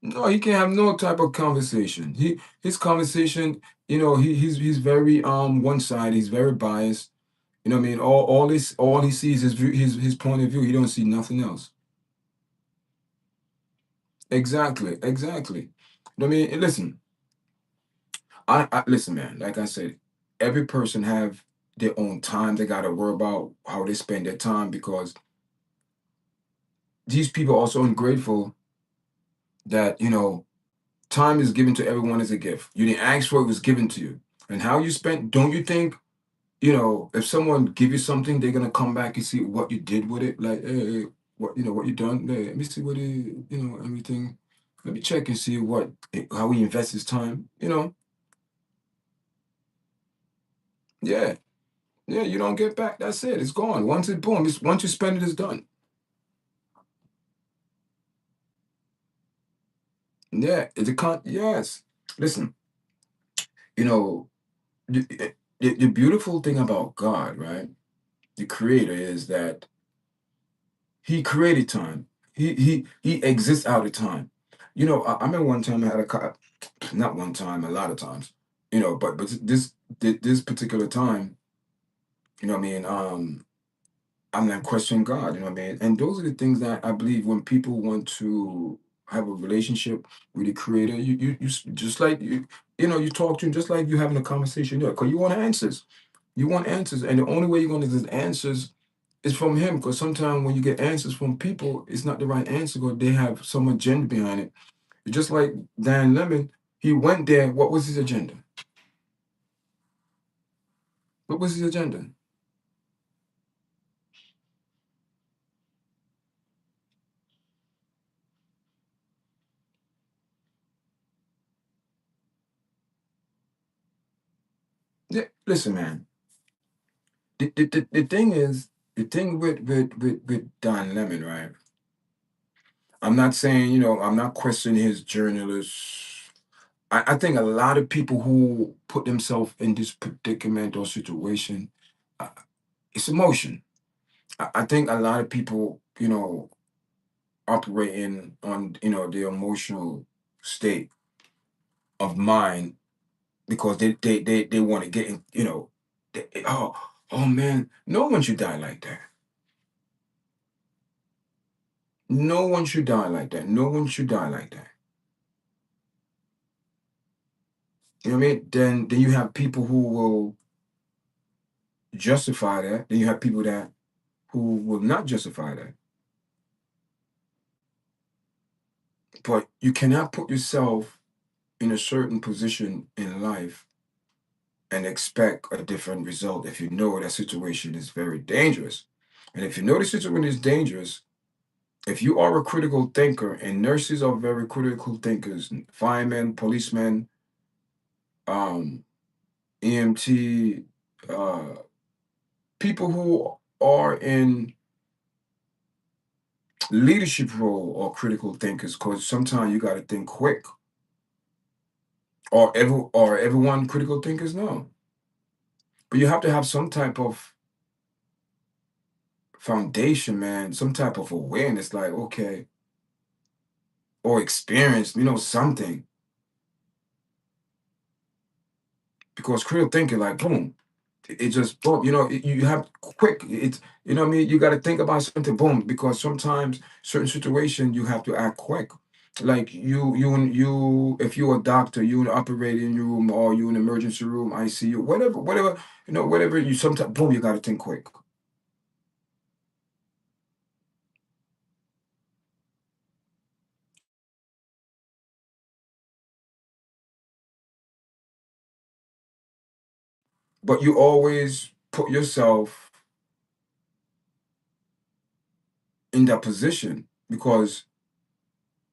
No, he can't have no type of conversation. His conversation, he's very one side, he's very biased. You know what I mean? All he sees is his point of view. He don't see nothing else. Exactly, exactly. You know what I mean? And listen, I listen, man, like I said, every person have their own time. They gotta worry about how they spend their time because these people are also ungrateful that, time is given to everyone as a gift. You didn't ask for it, it was given to you. And how you spent, don't you think, if someone give you something, they're gonna come back and see what you did with it? Like, hey, what you done? Hey, let me see what everything. Let me check and see how he invests his time. Yeah, yeah, you don't get back. That's it. It's gone. Once it boom, once you spend it, it's done. Yeah, it's a con yes. Listen, you know, the beautiful thing about God, right? The creator is that he created time. He exists out of time. I remember one time I had not one time, a lot of times. But this particular time, you know what I mean, I'm not questioning God, you know what I mean? And those are the things that I believe when people want to have a relationship with the creator, just like you talk to him just like you having a conversation, because you want answers. You want answers. And the only way you're gonna get answers It's from him, because sometimes when you get answers from people, it's not the right answer, because they have some agenda behind it. Just like Dan Lemon, he went there. What was his agenda? What was his agenda? Yeah, listen, man. The thing is, the thing with Don Lemon, right? I'm not saying, I'm not questioning his journalists. I think a lot of people who put themselves in this predicament or situation, uh, it's emotion. I think a lot of people, operating on, the emotional state of mind, because they want to get in, oh man, no one should die like that. No one should die like that. No one should die like that. You know what I mean? Then you have people who will justify that. Then you have people that who will not justify that. But you cannot put yourself in a certain position in life and expect a different result if you know that situation is very dangerous. And if you know the situation is dangerous, if you are a critical thinker, and nurses are very critical thinkers, firemen, policemen, um, EMT, uh, people who are in leadership role or critical thinkers, because sometimes you got to think quick. Or everyone critical thinkers? No, but you have to have some type of foundation, man, some type of awareness, like, okay, or experience, something. Because critical thinking, like, boom, it just boom, you have quick. It's, what I mean, you got to think about something, boom, because sometimes certain situation you have to act quick. Like if you're a doctor, you in the operating room, or you in the emergency room, ICU, whatever, whatever, you sometimes, boom, you got to think quick. But you always put yourself in that position, because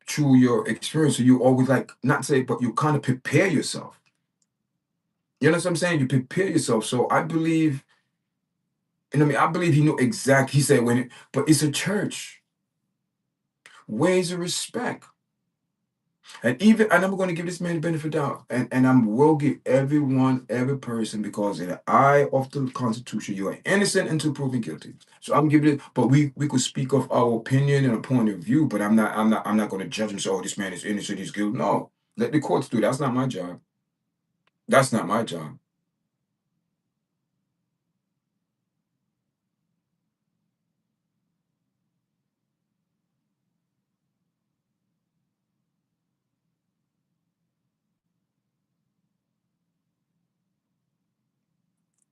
through your experience, so you always, like, not say, but you kind of prepare yourself. You know what I'm saying? You prepare yourself. So I believe, I believe he knew exactly. He said but it's a church. Ways of respect. And I'm going to give this man the benefit of the doubt. And I will give everyone, every person, because in the eye of the Constitution, you are innocent until proven guilty. So I'm giving it, but we could speak of our opinion and a point of view, but I'm not going to judge him. So, oh, this man is innocent, he's guilty. No. Let the courts do that. That's not my job. That's not my job.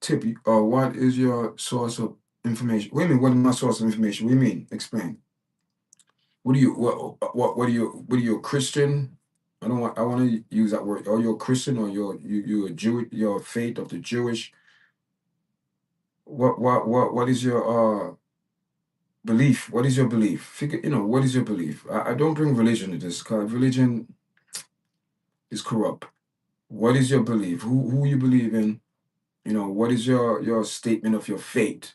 Tippy, what is your source of information? Wait a minute, what is my source of information? What do you mean? Explain. What do you what are you, a Christian? I want to use that word. Are you a Christian, or you a Jew, your faith of the Jewish? What is your belief? What is your belief? Figure, what is your belief? I don't bring religion to this, because religion is corrupt. What is your belief? Who you believe in? What is your statement of your faith?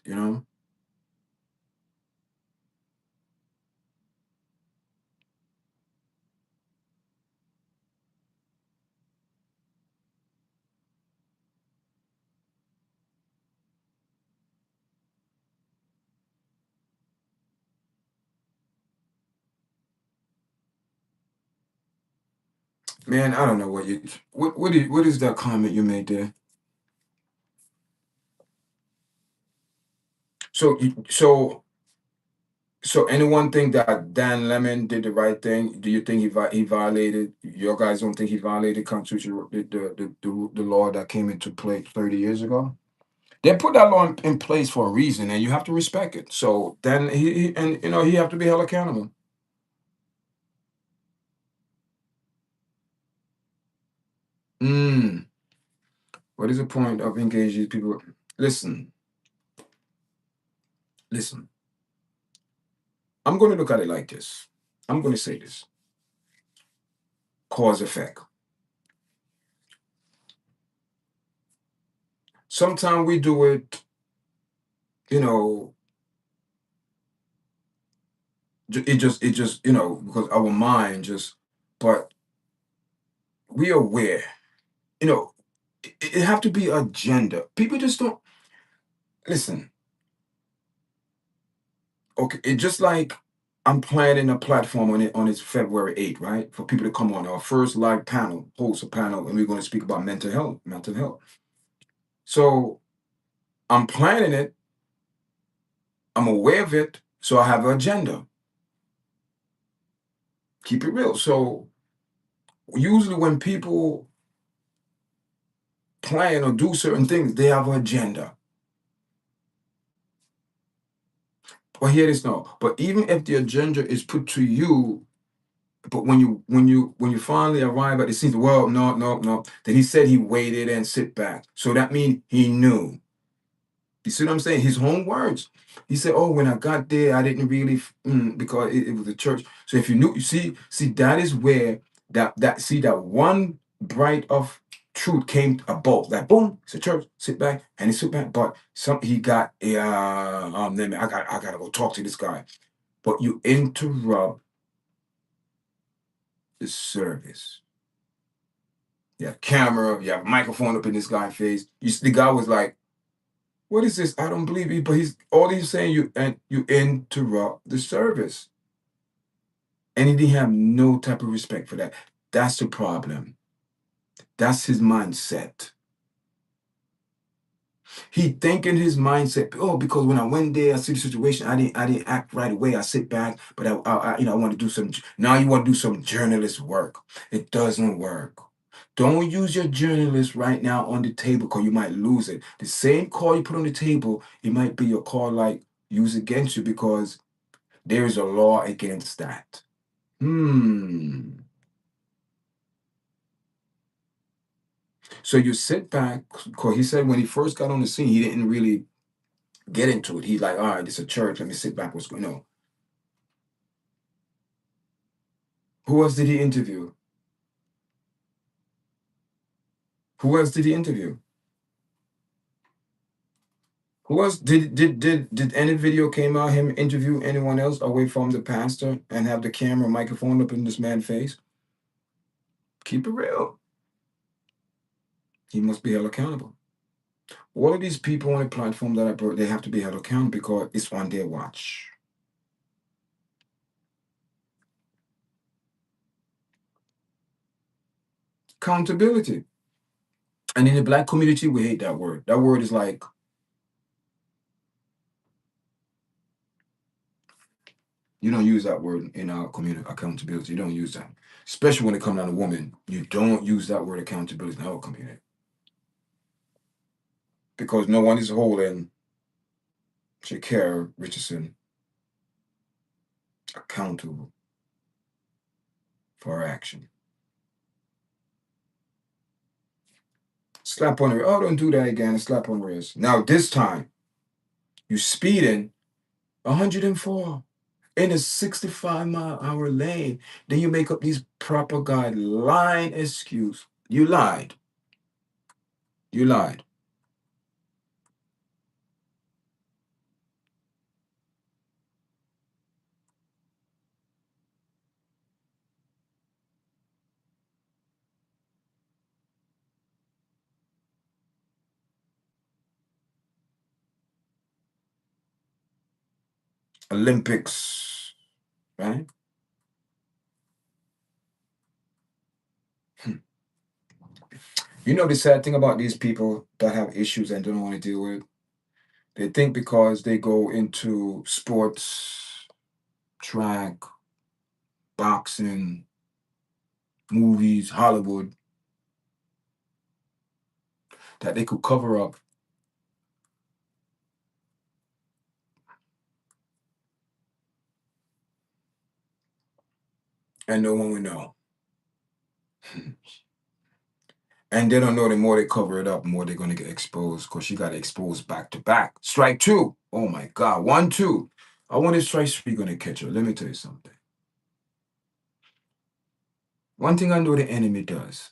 Man, I don't know what is that comment you made there? So anyone think that Dan Lemon did the right thing? Do you think he violated? Your guys don't think he violated Constitution, the law that came into play 30 years ago? They put that law in place for a reason, and you have to respect it. So then and he have to be held accountable. Mm. What is the point of engaging people? Listen, listen. I'm going to look at it like this. I'm going to say this: cause effect. Sometimes we do it, you know. It just because our mind just. But we aware, you know. It have to be agenda. People just don't listen. Okay, it just like I'm planning a platform on its February 8th, right? For people to come on our first live panel, host a panel, and we're going to speak about mental health, mental health. So I'm planning it, I'm aware of it, so I have an agenda. Keep it real. So usually when people plan or do certain things, they have an agenda. But hear this now. But even if the agenda is put to you, but when you finally arrive at the scene, well, no, no, no. Then he said he waited and sit back. So that means he knew. You see what I'm saying? His own words. He said, "Oh, when I got there, I didn't really because it was a church. So if you knew, you see that is where that one bright of truth came about. Like boom, it's a church. Sit back and he sit back. But he got then I gotta go talk to this guy. But you interrupt the service. You have camera, you have microphone up in this guy's face. The guy was like, "What is this? I don't believe it." But he's saying you interrupt the service. And he didn't have no type of respect for that. That's the problem. That's his mindset. He think in his mindset, oh, because when I went there, I see the situation, I didn't act right away. I sit back, but I want to do some. Now you want to do some journalist work. It doesn't work. Don't use your journalist right now on the table because you might lose it. The same call you put on the table, it might be your call like used against you because there is a law against that. Hmm. So you sit back, because he said when he first got on the scene, he didn't really get into it. He's like, all right, it's a church. Let me sit back. What's going on? Who else did he interview? Who else did he interview? Who else did any video came out him interview anyone else away from the pastor and have the camera microphone up in this man's face? Keep it real. He must be held accountable. All of these people on the platform that I brought, they have to be held accountable because it's on their watch. Accountability. And in the black community, we hate that word. That word is like, you don't use that word in our community, accountability. You don't use that. Especially when it comes down to women. You don't use that word accountability in our community. Because no one is holding Shakira Richardson accountable for her action. Slap on the wrist. Oh, don't do that again. Slap on the wrist. Now this time, you speeding 104 in a 65-mile-an-hour lane. Then you make up these proper guideline excuse. You lied. You lied. Olympics, right? Hmm. You know the sad thing about these people that have issues and don't want to deal with? They think because they go into sports, track, boxing, movies, Hollywood, that they could cover up and no one will know. And they don't know, the more they cover it up, the more they're going to get exposed, because she got exposed back to back. Strike two. Oh my God. 1-2. I wonder if strike three going to catch her. Let me tell you something. One thing I know the enemy does.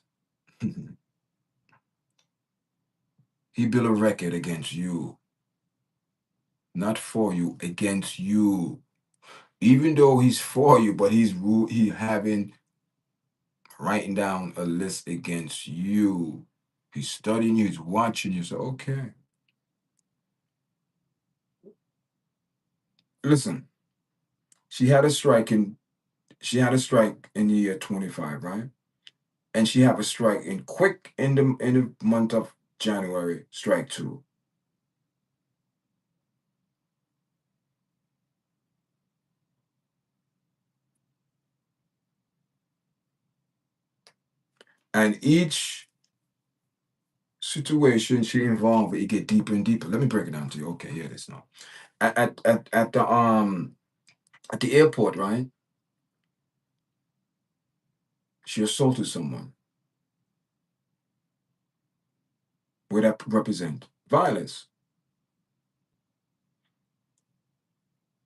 He built a record against you. Not for you, against you. Even though he's for you, but he having writing down a list against you. He's studying you, he's watching you. So okay. Listen, she had a strike in she had a strike in the year 25, right? And she have a strike in quick in the month of January, strike two. And each situation she involved, it get deeper and deeper. Let me break it down to you. Okay, here it is now. At the airport, right? She assaulted someone. What that represent? Violence.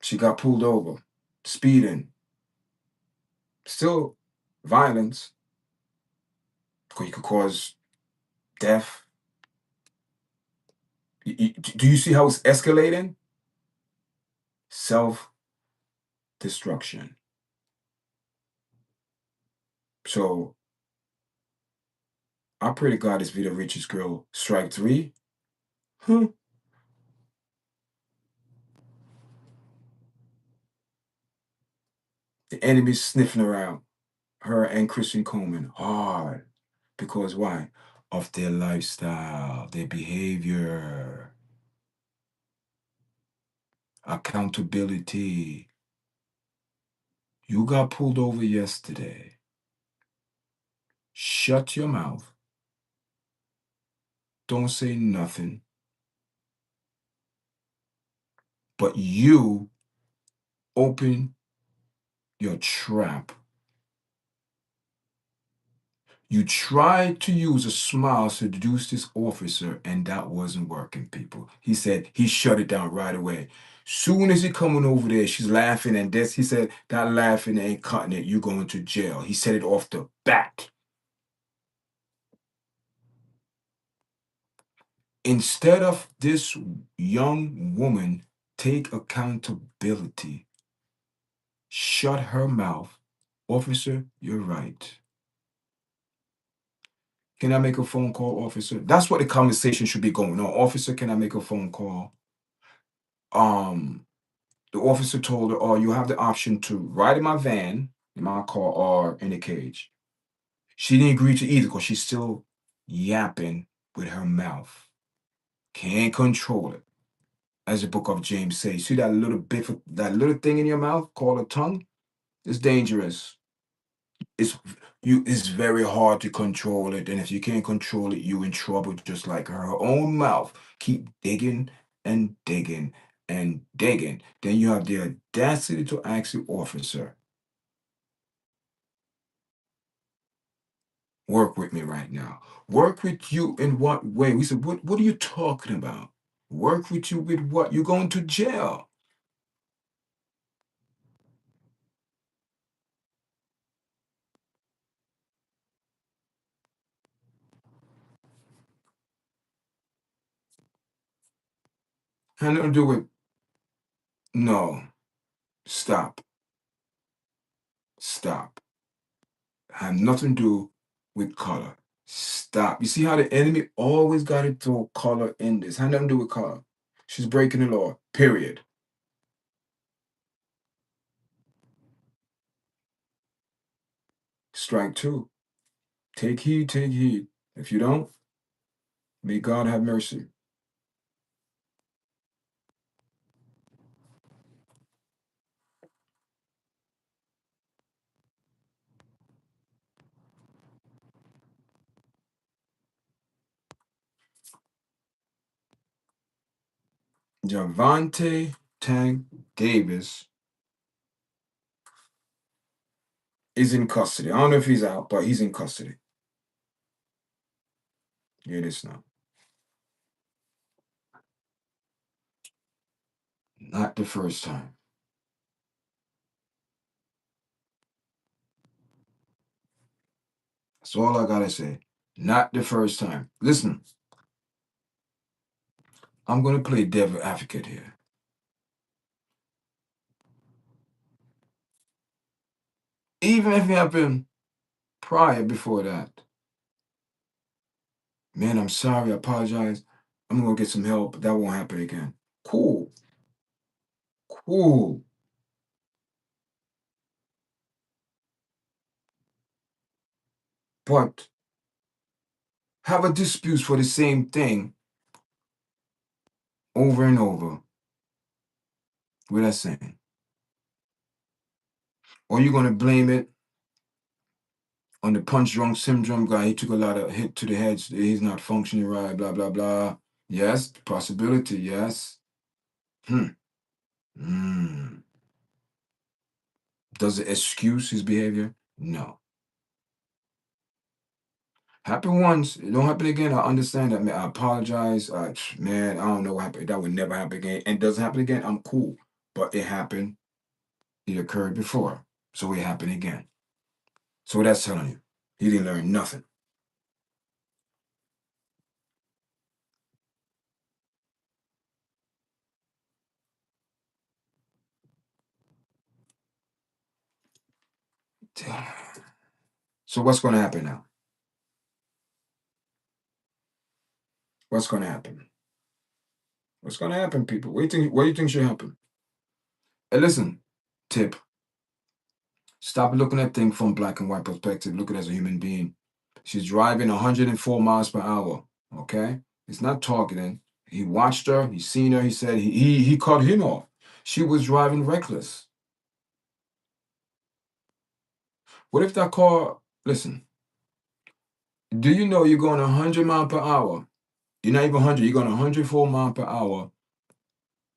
She got pulled over, speeding. Still violence. You could cause death. Do you see how it's escalating? Self destruction. So I pray to God this video reaches girl strike three. Huh. The enemy's sniffing around her and Christian Coleman hard. Because why? Of their lifestyle, their behavior, accountability. You got pulled over yesterday. Shut your mouth. Don't say nothing. But you open your trap. You tried to use a smile to seduce this officer, and that wasn't working, people. He said he shut it down right away. Soon as he coming over there, she's laughing, and this he said that laughing ain't cutting it. You going to jail. He said it off the bat. Instead of this young woman take accountability, shut her mouth. Officer, you're right. Can I make a phone call, officer? That's what the conversation should be going on. Officer, can I make a phone call? Um, the officer told her, "Oh, you have the option to ride in my van, in my car, or in a cage." She didn't agree to either because she's still yapping with her mouth. Can't control it. As the book of James says, see that little bit, that little thing in your mouth called a tongue? It's dangerous. It's it's very hard to control it, and if you can't control it, you in trouble. Just like her own mouth, keep digging and digging and digging. Then you have the audacity to ask the officer, "Work with me right now." Work with you in what way? We said, "What are you talking about? Work with you with what? You're going to jail." Had nothing to do with no. Stop. Stop. Had nothing to do with color. Stop. You see how the enemy always got to throw color in this? Had nothing to do with color. She's breaking the law. Period. Strike two. Take heed, take heed. If you don't, may God have mercy. Javante Tank Davis is in custody. I don't know if he's out, but he's in custody. Hear this now. Not the first time. That's all I gotta say. Not the first time. Listen, I'm gonna play devil advocate here. Even if it happened prior before that, man, I'm sorry, I apologize. I'm gonna get some help. That won't happen again. Cool. Cool. But have a dispute for the same thing over and over. What I saying? Or you gonna blame it on the punch drunk syndrome guy? He took a lot of hit to the head. He's not functioning right. Blah blah blah. Yes, possibility. Yes. Hmm. Hmm. Does it excuse his behavior? No. Happened once. It don't happen again. I understand that, man. I apologize. Man, I don't know what happened. That would never happen again. And doesn't happen again. I'm cool. But it happened. It occurred before. So it happened again. So that's telling you. He didn't learn nothing. So what's going to happen now? What's going to happen? What's going to happen, people? What do you think should happen? Hey, listen, tip. Stop looking at things from black and white perspective. Look at it as a human being. She's driving 104 miles per hour. Okay? It's not targeting. He watched her, he seen her, he said he cut him off. She was driving reckless. What if that car, listen, do you know you're going 100 miles per hour? You're not even 100, you're going 104 miles per hour.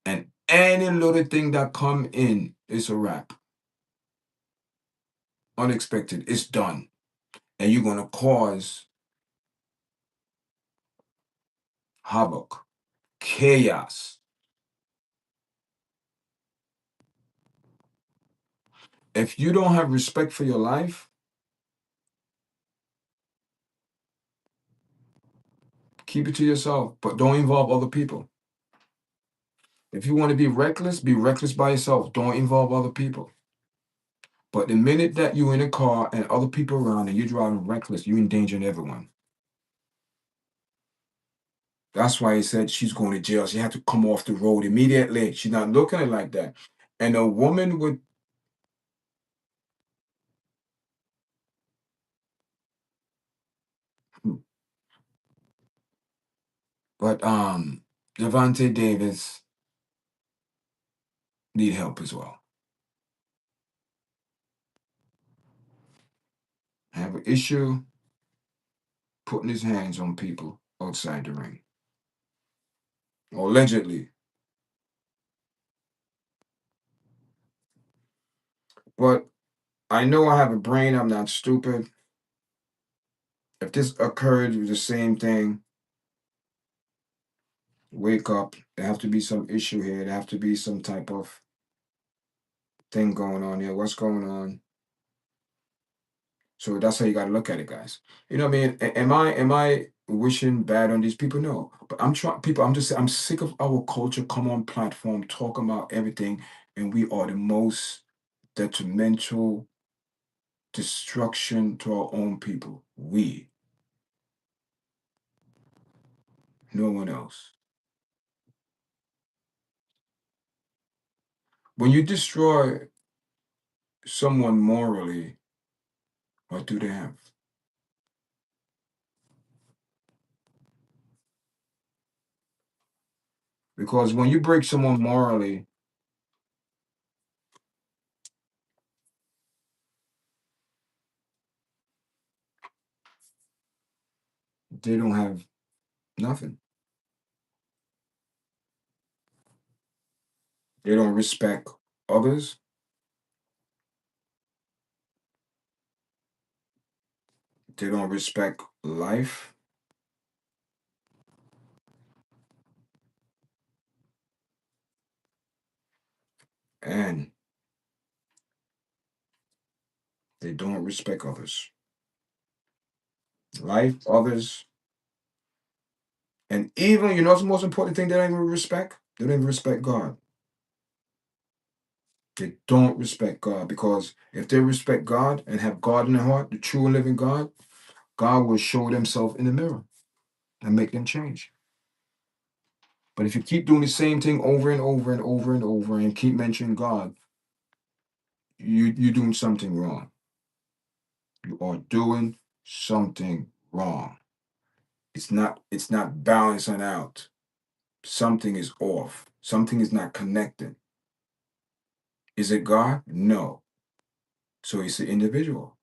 And any little thing that come in is a wrap. Unexpected, it's done. And you're going to cause havoc, chaos. If you don't have respect for your life, keep it to yourself, but don't involve other people. If you want to be reckless by yourself. Don't involve other people. But the minute that you're in a car and other people around and you're driving reckless, you're endangering everyone. That's why he said she's going to jail. She had to come off the road immediately. She's not looking at it like that. And a woman would, but Devontae Davis need help as well. Have an issue putting his hands on people outside the ring. Allegedly. But I know I have a brain. I'm not stupid. If this occurred with the same thing, wake up. There have to be some issue here. There have to be some type of thing going on here. What's going on? So that's how you gotta look at it, guys. You know what I mean? Am I wishing bad on these people? No. But I'm trying people, I'm sick of our culture come on platform talking about everything, and we are the most detrimental destruction to our own people. We, no one else. When you destroy someone morally, what do they have? Because when you break someone morally, they don't have nothing. They don't respect others. They don't respect life, and they don't respect others. Life, others, and even, you know what's the most important thing they don't even respect? They don't even respect God. They don't respect God, because if they respect God and have God in their heart, the true and living God, God will show themselves in the mirror and make them change. But if you keep doing the same thing over and over and over and over and keep mentioning God, you're doing something wrong. You are doing something wrong. It's not balancing out. Something is off. Something is not connected. Is it God? No. So it's the individual.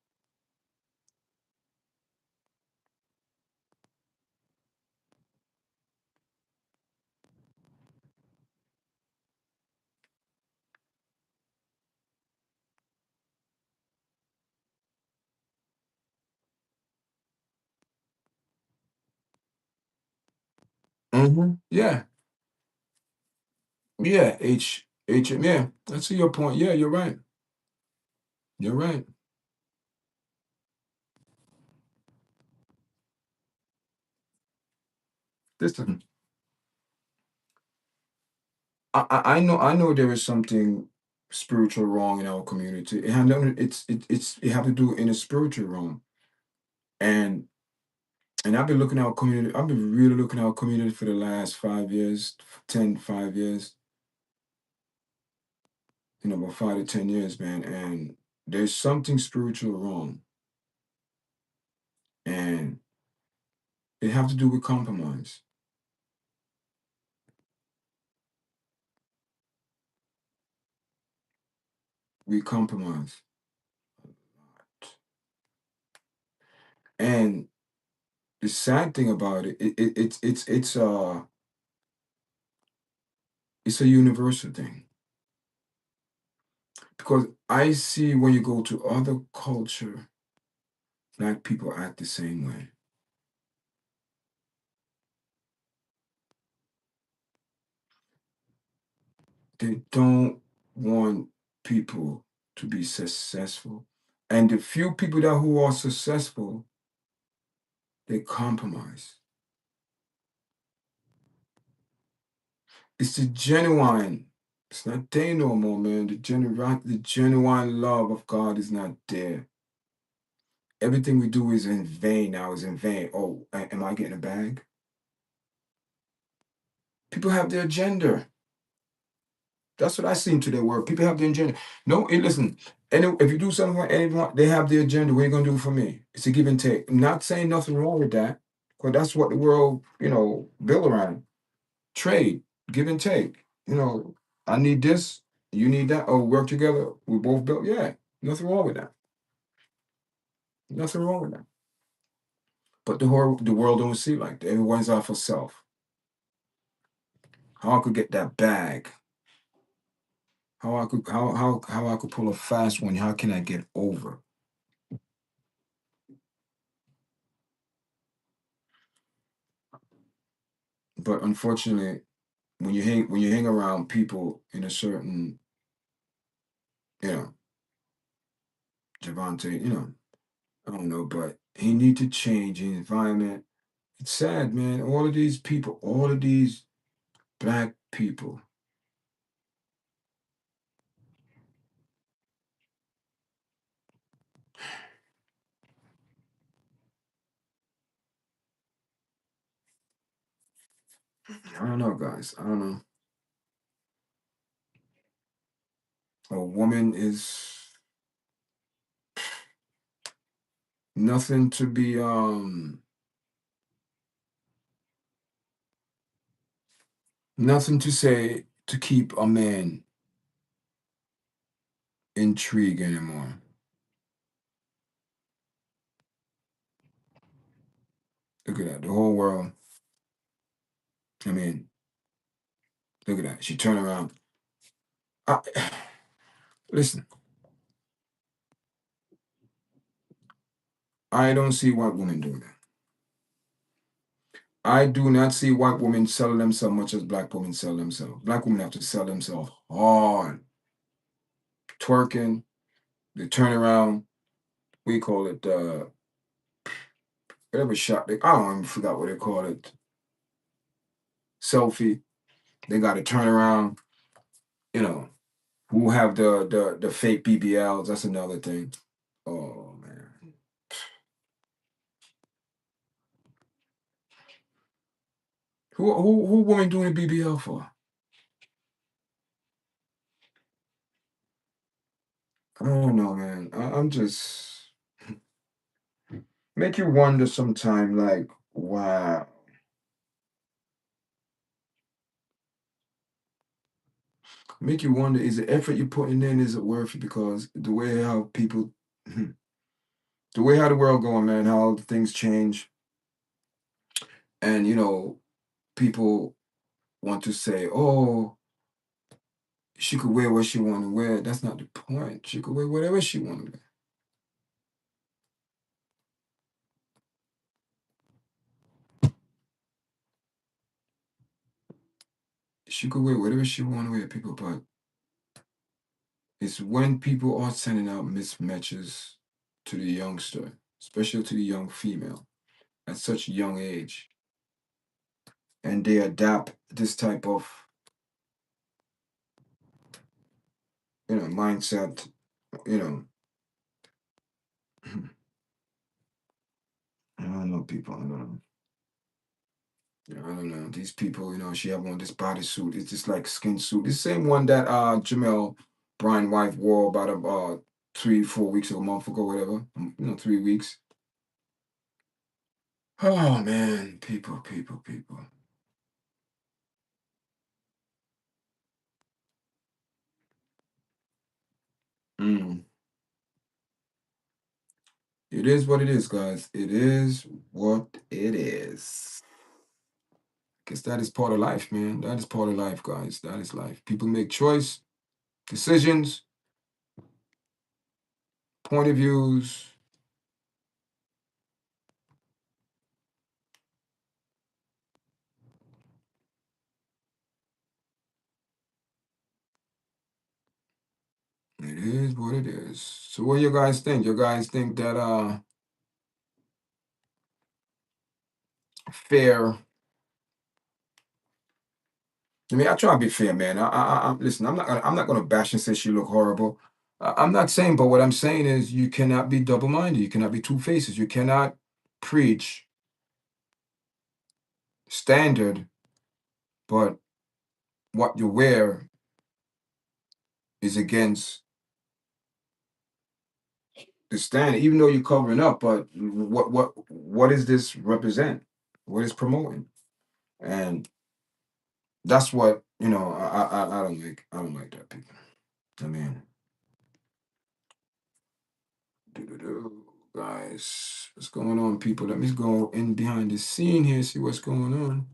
Yeah. Yeah. Yeah. I see your point. Yeah, you're right. You're right. Listen, I know there is something spiritual wrong in our community. It have to do in a spiritual realm. And I've been looking at our community. I've been really looking at our community for the last 5 years, 5 years, about 5 to 10 years, man. And there's something spiritual wrong. And it have to do with compromise. We compromise. And the sad thing about it's a universal thing. Because I see when you go to other culture, black people act the same way. They don't want people to be successful. And the few people that who are successful, they compromise. It's the genuine. It's not there no more, man. The genuine love of God is not there. Everything we do is in vain now, is in vain. Oh, am I getting a bag? People have their agenda. That's what I see in today's world. People have their agenda. No, listen, if you do something for anyone, they have their agenda. What are you going to do for me? It's a give and take. I'm not saying nothing wrong with that, because that's what the world, built around. Trade, give and take. I need this, you need that. Oh, work together. We both built. Yeah, nothing wrong with that. Nothing wrong with that. But the world don't see like that. Everyone's out for self. How I could get that bag? How I could pull a fast one? How can I get over? But unfortunately, when you hang around people in a certain, you know, Javante, I don't know, but he need to change his environment. It's sad, man. All of these people, all of these black people. I don't know, guys. I don't know. A woman is nothing to be nothing to say to keep a man intrigued anymore. Look at that. The whole world. I mean, look at that. She turned around. I, listen, I don't see white women doing that. I do not see white women selling themselves much as black women sell themselves. Black women have to sell themselves hard. Twerking, the turnaround, we call it whatever shot I don't even forgot what they call it. Selfie. They got to turn around, you know, who have the fake BBLs, that's another thing. Oh man. Who woman doing a BBL for? I don't know, man. I'm just make you wonder sometime, like, wow. Make you wonder, is the effort you're putting in, is it worth it? Because the way how people the way how the world going, man, how things change, and people want to say, oh, she could wear what she want to wear. That's not the point. She could wear whatever she want to wear. She could wear whatever she want to wear, people, but it's when people are sending out mismatches to the youngster, especially to the young female at such a young age, and they adapt this type of mindset, you know. I don't know, people. I don't know. Yeah, I don't know. These people, she have on this bodysuit. It's just like skin suit. The same one that Jamel Bryan wife wore about 3, 4 weeks ago, a month ago, whatever. 3 weeks. Oh man, people, people, people. Mm. It is what it is, guys. It is what it is. Guess that is part of life, man. That is part of life, guys. That is life. People make choice, decisions, point of views. It is what it is. So what you guys think? You guys think that fair? I mean, I try to be fair, man. Listen. I'm not gonna bash and say she look horrible. I'm not saying, but what I'm saying is you cannot be double-minded. You cannot be two faces. You cannot preach standard, but what you wear is against the standard, even though you're covering up. But what does this represent? What is promoting? And that's what I don't like. I don't like that, people. I mean, guys, what's going on, people? Let me go in behind the scene here, see what's going on.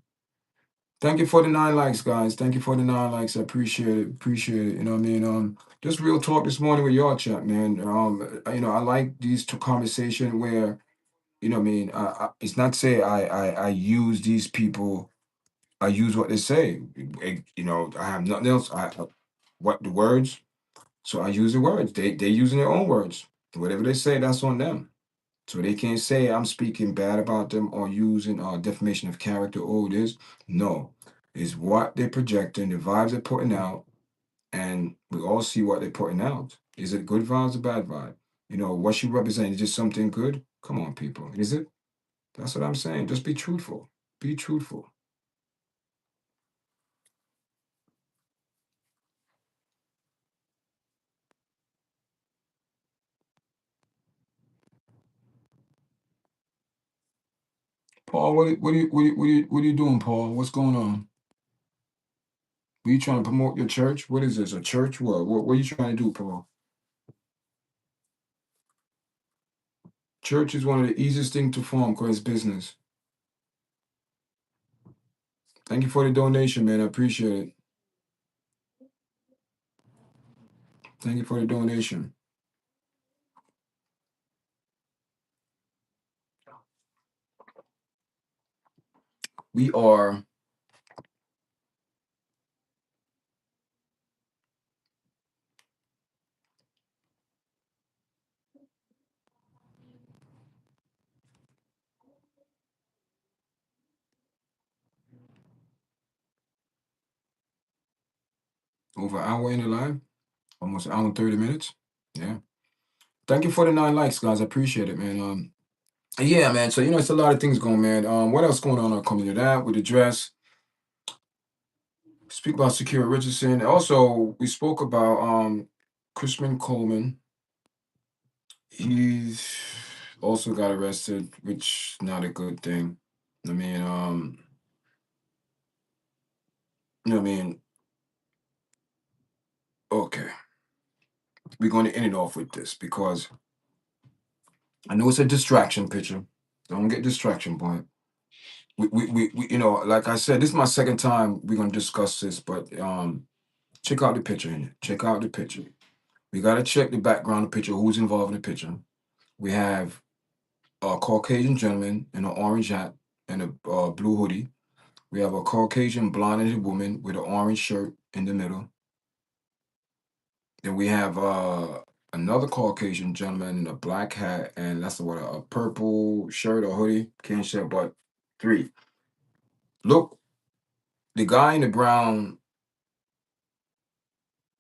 Thank you for the 9 likes, guys. Thank you for the 9 likes. I appreciate it. Appreciate it. You know what I mean? Just real talk this morning with YARDCHAT, man. I like these two conversation where, what I mean, it's not say I use these people. I use what they say. I have nothing else. What the words. So I use the words. They using their own words. Whatever they say, that's on them. So they can't say I'm speaking bad about them or using defamation of character. Oh, this. No. It's what they're projecting, the vibes they're putting out, and we all see what they're putting out. Is it good vibes or bad vibe? What she represents is just something good? Come on, people. Is it? That's what I'm saying. Just be truthful. Be truthful. Paul, what are you doing, Paul? What's going on? Are you trying to promote your church? What is this? A church? What are you trying to do, Paul? Church is one of the easiest things to form because it's business. Thank you for the donation, man. I appreciate it. Thank you for the donation. We are over an hour in the live, almost an hour and 30 minutes. Yeah. Thank you for the 9 likes, guys. I appreciate it, man. Yeah, man. So it's a lot of things going, man. What else going on? Coming to that with the dress. Speak about Secure Richardson. Also, we spoke about Chrisman Coleman. He's also got arrested, which not a good thing. I mean, I mean, okay. We're going to end it off with this because I know it's a distraction picture. Don't get distraction point. We like I said, this is my second time we're gonna discuss this, but check out the picture in it. Check out the picture. We gotta check the background of the picture, who's involved in the picture. We have a Caucasian gentleman in an orange hat and a blue hoodie. We have a Caucasian blonde-headed woman with an orange shirt in the middle. Then we have another Caucasian gentleman in a black hat and that's what a purple shirt or hoodie. Can't say, but 3. Look, the guy in the brown,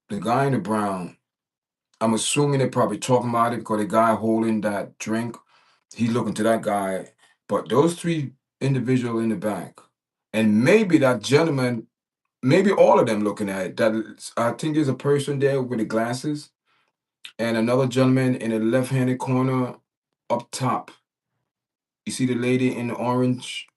the guy in the brown. I'm assuming they're probably talking about it because the guy holding that drink, he's looking to that guy. But those 3 individuals in the back, and maybe that gentleman, maybe all of them looking at it. I think there's a person there with the glasses and another gentleman in the left-handed corner up top. You see the lady in the orange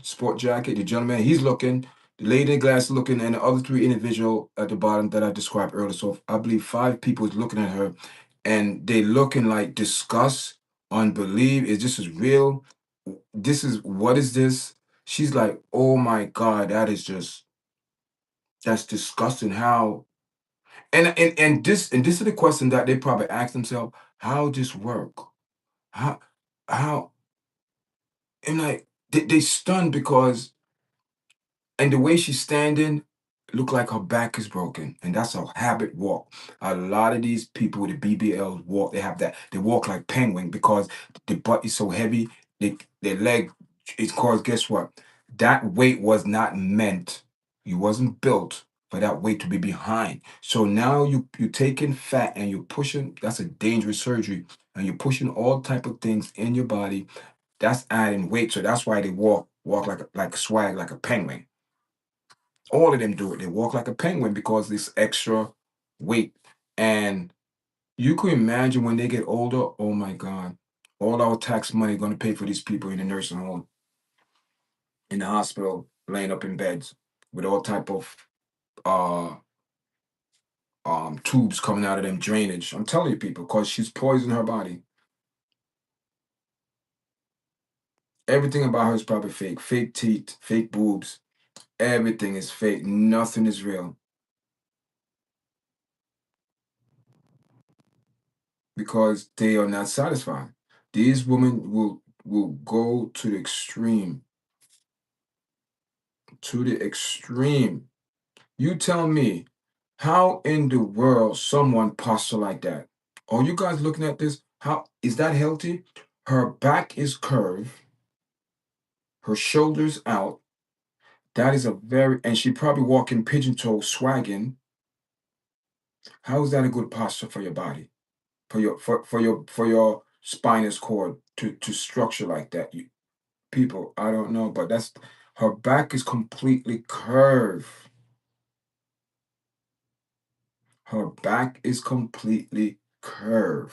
sport jacket, the gentleman, he's looking, the lady in glass looking, and the other 3 individual at the bottom that I described earlier. So I believe 5 people is looking at her and they looking like disgust, unbelief. Is this is real? This is what is this? She's like, oh my God, that's disgusting. How and this is the question that they probably ask themselves, how this work? How how and like they stunned because and the way she's standing, look like her back is broken. And that's a habit walk. A lot of these people with the BBLs walk, they have that. They walk like penguin because the butt is so heavy. Their leg is caused, guess what? That weight was not meant. You wasn't built for that weight to be behind. So now you're taking fat and you're pushing, that's a dangerous surgery. And you're pushing all type of things in your body. That's adding weight. So that's why they walk like swag, like a penguin. All of them do it. They walk like a penguin because this extra weight. And you can imagine when they get older, oh my God, all our tax money going to pay for these people in the nursing home, in the hospital, laying up in beds with all type of uh tubes coming out of them drainage. I'm telling you people, because she's poisoning her body. Everything about her is probably fake. Fake teeth, fake boobs. Everything is fake. Nothing is real. Because they are not satisfied. These women will go to the extreme. To the extreme. You tell me, how in the world someone posture like that? Are you guys looking at this? How is that healthy? Her back is curved, her shoulders out. That is a very and she probably walking pigeon toe swagging. How is that a good posture for your body? For your spinous cord to structure like that? People, I don't know, but that's her back is completely curved. Her back is completely curved.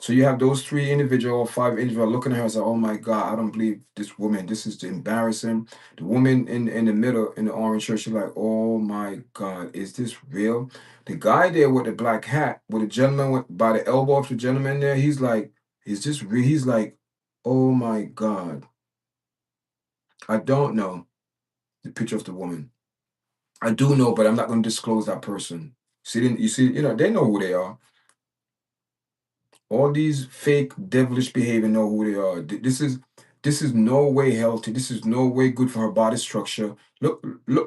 So you have those 3 individual, 5 individual looking at her and say, "Oh my God, I don't believe this woman. This is embarrassing." The woman in the middle in the orange shirt, she's like, "Oh my God, is this real?" The guy there with the black hat, with the gentleman by the elbow of the gentleman there, he's like, "Is this real?" He's like, "Oh my God, I don't know." The picture of the woman. I do know, but I'm not going to disclose that person. See, you see, they know who they are. All these fake devilish behavior know who they are. This is no way healthy. This is no way good for her body structure. Look,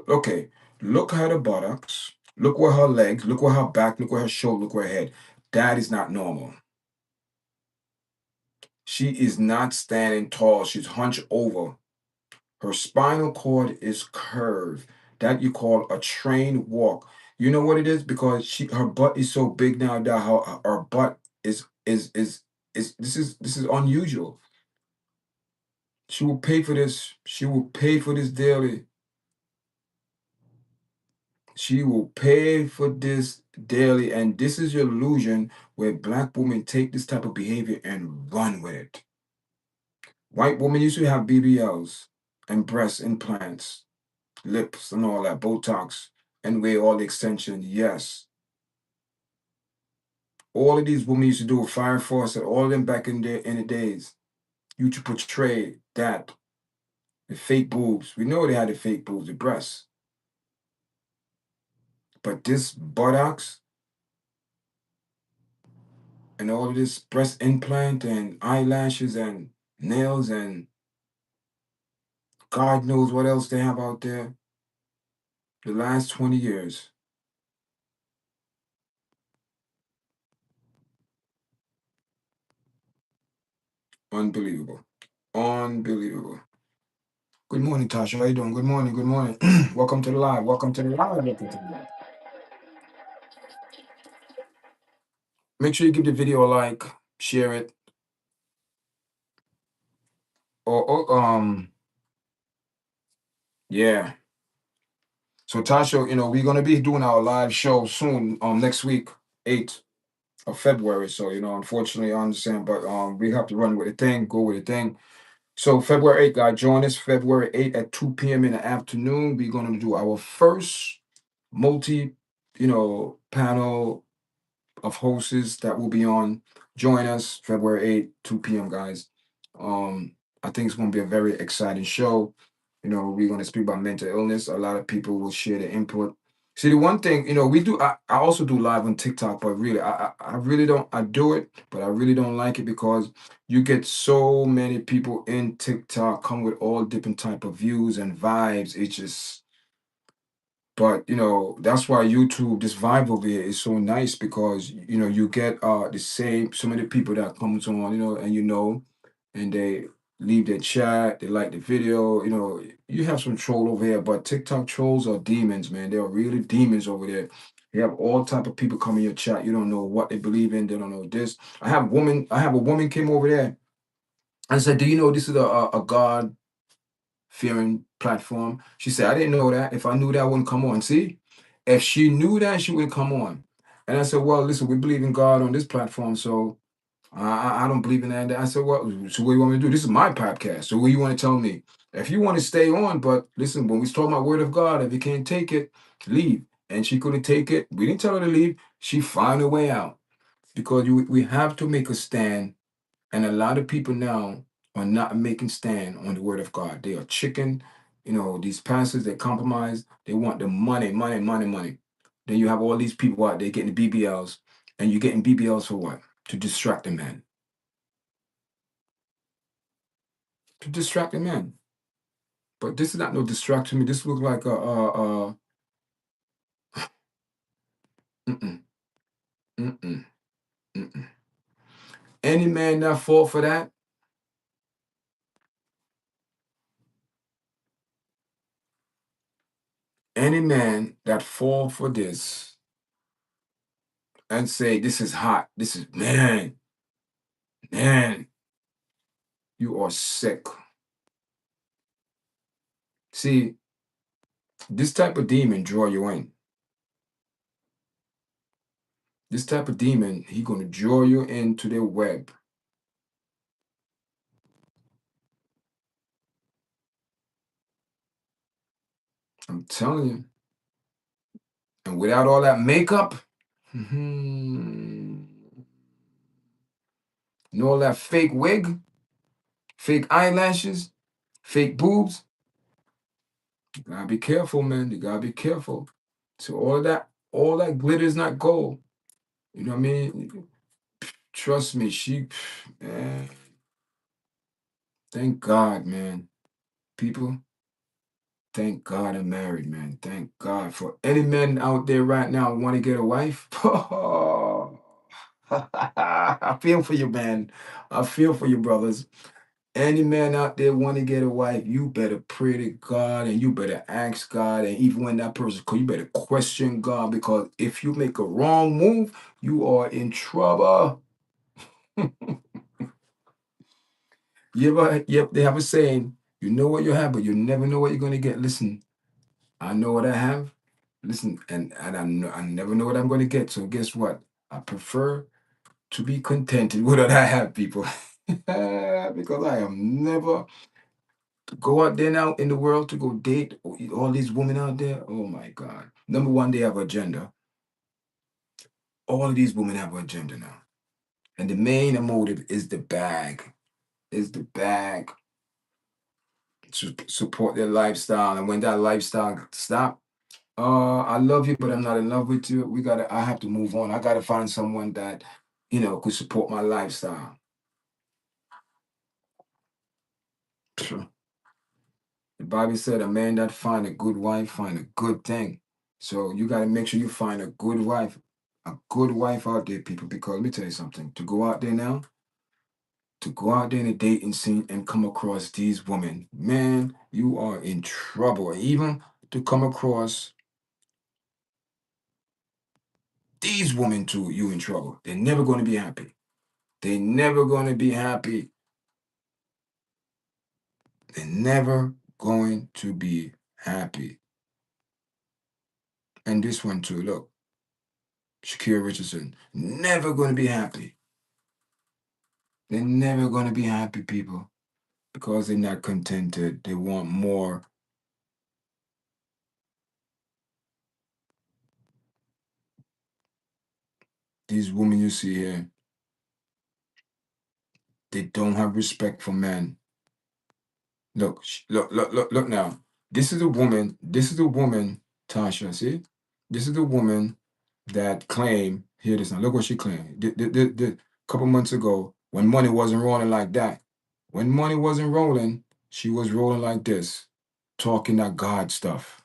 okay. Look at her buttocks. Look where her legs, look where her back, look where her shoulder, look where her head. That is not normal. She is not standing tall. She's hunched over. Her spinal cord is curved. That you call a trained walk. You know what it is? Because her butt is so big now that her butt is this is unusual. She will pay for this. She will pay for this daily. She will pay for this daily. And this is your illusion where black women take this type of behavior and run with it. White women used to have BBLs and breast implants, lips and all that, Botox, and wear all the extension. Yes. All of these women used to do a fire faucet, all of them back in the days. You to portray that. The fake boobs. We know they had the fake boobs, the breasts. But this buttocks and all of this breast implant and eyelashes and nails and God knows what else they have out there. The last 20 years. Unbelievable. Unbelievable. Good morning, Tasha. How you doing? Good morning. Good morning. Welcome to the live. Welcome to the live. Welcome to the live. Make sure you give the video a like, share it, or yeah. So Tasha, we're gonna be doing our live show soon, next week, 8th of February. So, unfortunately I understand, but we have to run with the thing, go with the thing. So February 8th, guys, join us February 8th at 2 p.m. in the afternoon. We're gonna do our first multi, panel of hosts that will be on. Join us February 8th, 2 p.m., guys. I think it's going to be a very exciting show. We're going to speak about mental illness. A lot of people will share their input. See, the one thing, we do, I also do live on TikTok, but really, I really don't, I do it, but I really don't like it because you get so many people in TikTok come with all different type of views and vibes. It's just, but that's why YouTube, this vibe over here is so nice because you get the same so many people that comes on, and and they leave their chat, they like the video, you have some troll over here, but TikTok trolls are demons, man. They are really demons over there. You have all type of people come in your chat. You don't know what they believe in, they don't know this. I have a woman came over there and said, do you know this is a God fearing platform? She said, I didn't know that. If I knew that, I wouldn't come on. See, if she knew that, she would come on. And I said, well, listen, we believe in God on this platform, so I don't believe in that. I said, well, so what do you want me to do? This is my podcast. So what do you want to tell me? If you want to stay on, but listen, when we talk about word of God, if you can't take it, leave. And she couldn't take it. We didn't tell her to leave. She found a way out because we have to make a stand. And a lot of people now are not making stand on the word of God. They are chicken. These pastors, they compromise. They want the money, money, money, money. Then you have all these people out there getting BBLs. And you're getting BBLs for what? To distract the man. To distract the man. But this is not no distraction. Me. This looks like mm-mm, mm-mm, mm-mm. Any man that fall for that, any man that fall for this and say this is hot, this is man, you are sick. See, this type of demon draw you in. This type of demon, he gonna draw you into their web. I'm telling you. And without all that makeup, and all that fake wig, fake eyelashes, fake boobs, you gotta be careful, man. You gotta be careful. So all that glitter is not gold. You know what I mean? Trust me, man, thank God, man. People, thank God I'm married, man. Thank God. For any men out there right now want to get a wife, I feel for you, man. I feel for you, brothers. Any man out there want to get a wife, you better pray to God and you better ask God. And even when that person, you better question God, because if you make a wrong move, you are in trouble. Yep, they have a saying, you know what you have, but you never know what you're going to get. Listen, I know what I have. Listen, and I never know what I'm going to get. So guess what? I prefer to be contented with what I have, people. Because I am never to go out there now in the world to go date all these women out there. Oh my God. Number one, they have agenda. All of these women have an agenda now. And the main motive is the bag. Is the bag to support their lifestyle. And when that lifestyle stop, I love you, but I'm not in love with you. I have to move on. I gotta find someone that, could support my lifestyle. The Bible said a man that find a good wife find a good thing. So you gotta make sure you find a good wife out there, people, because let me tell you something. To go out there in a dating scene and come across these women, man, you are in trouble. Even to come across these women too, you in trouble. They're never gonna be happy. They're never gonna be happy. They're never going to be happy. And this one too, look, Shakira Richardson, never going to be happy. They're never going to be happy, people, because they're not contented. They want more. These women you see here, they don't have respect for men. Look, look now. This is a woman. This is a woman, Tasha. See, this is the woman that claimed. Hear this now. Look what she claimed. Couple months ago, when money wasn't rolling like that, when money wasn't rolling, she was rolling like this, talking that God stuff,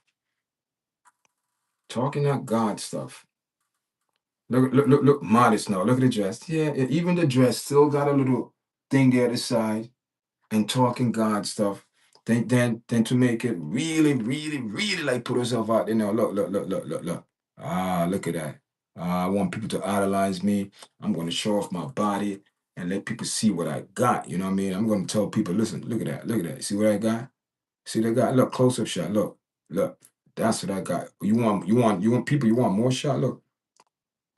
talking that God stuff. Look, modest now. Look at the dress. Yeah, even the dress still got a little thing there at the side and talking God stuff, then to make it really, really, really like put herself out there. Now, look. Look at that. I want people to idolize me. I'm going to show off my body and let people see what I got. You know what I mean? I'm going to tell people, listen, look at that. See what I got? See that guy? Look, close up shot. Look. That's what I got. You want people. You want more shot. Look.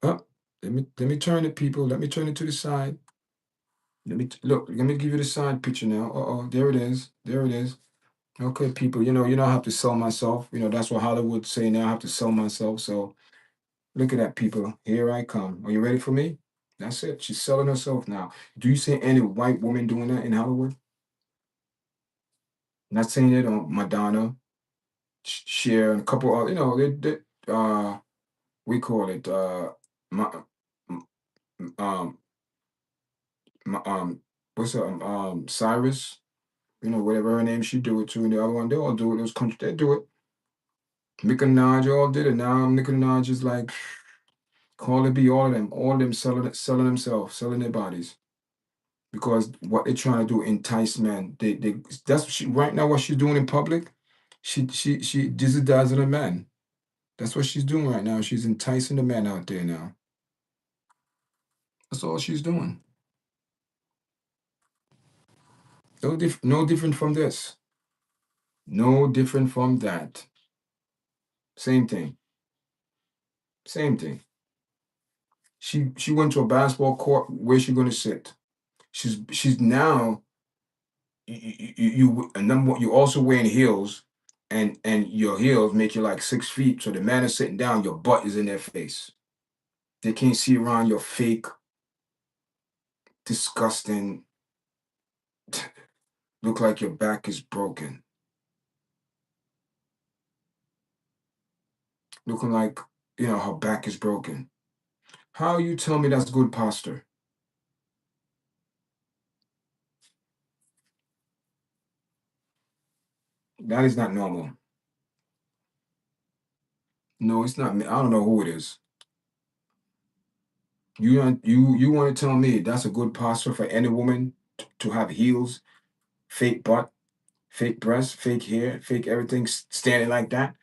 Up. Let me turn it, people. Let me turn it to the side. Look. Let me give you the side picture now. There it is. There it is. Okay, people. I have to sell myself. That's what Hollywood say now. I have to sell myself. So look at that, people. Here I come. Are you ready for me? That's it. She's selling herself now. Do you see any white woman doing that in Hollywood? Not saying it on Madonna, Cher, and a couple of we call it my, um what's her Cyrus, whatever her name, she do it too, and the other one, they all do it. Those country, they do it. Nicki Minaj all did it. Now Nicki Minaj is like Carly B, all of them selling themselves, selling their bodies. Because what they're trying to do, entice men. That's what right now what she's doing in public. She dazzling a man. That's what she's doing right now. She's enticing the men out there now. That's all she's doing. No different from this. No different from that. Same thing. Same thing. She went to a basketball court. Where's she gonna sit? She's now and number one, you also wearing heels, and your heels make you like 6 feet. So the man is sitting down, your butt is in their face. They can't see around your fake, disgusting, look like your back is broken. Looking like her back is broken. How you tell me that's good posture? That is not normal. No, it's not me. I don't know who it is. You want to tell me that's a good posture for any woman to have heels, fake butt, fake breasts, fake hair, fake everything, standing like that,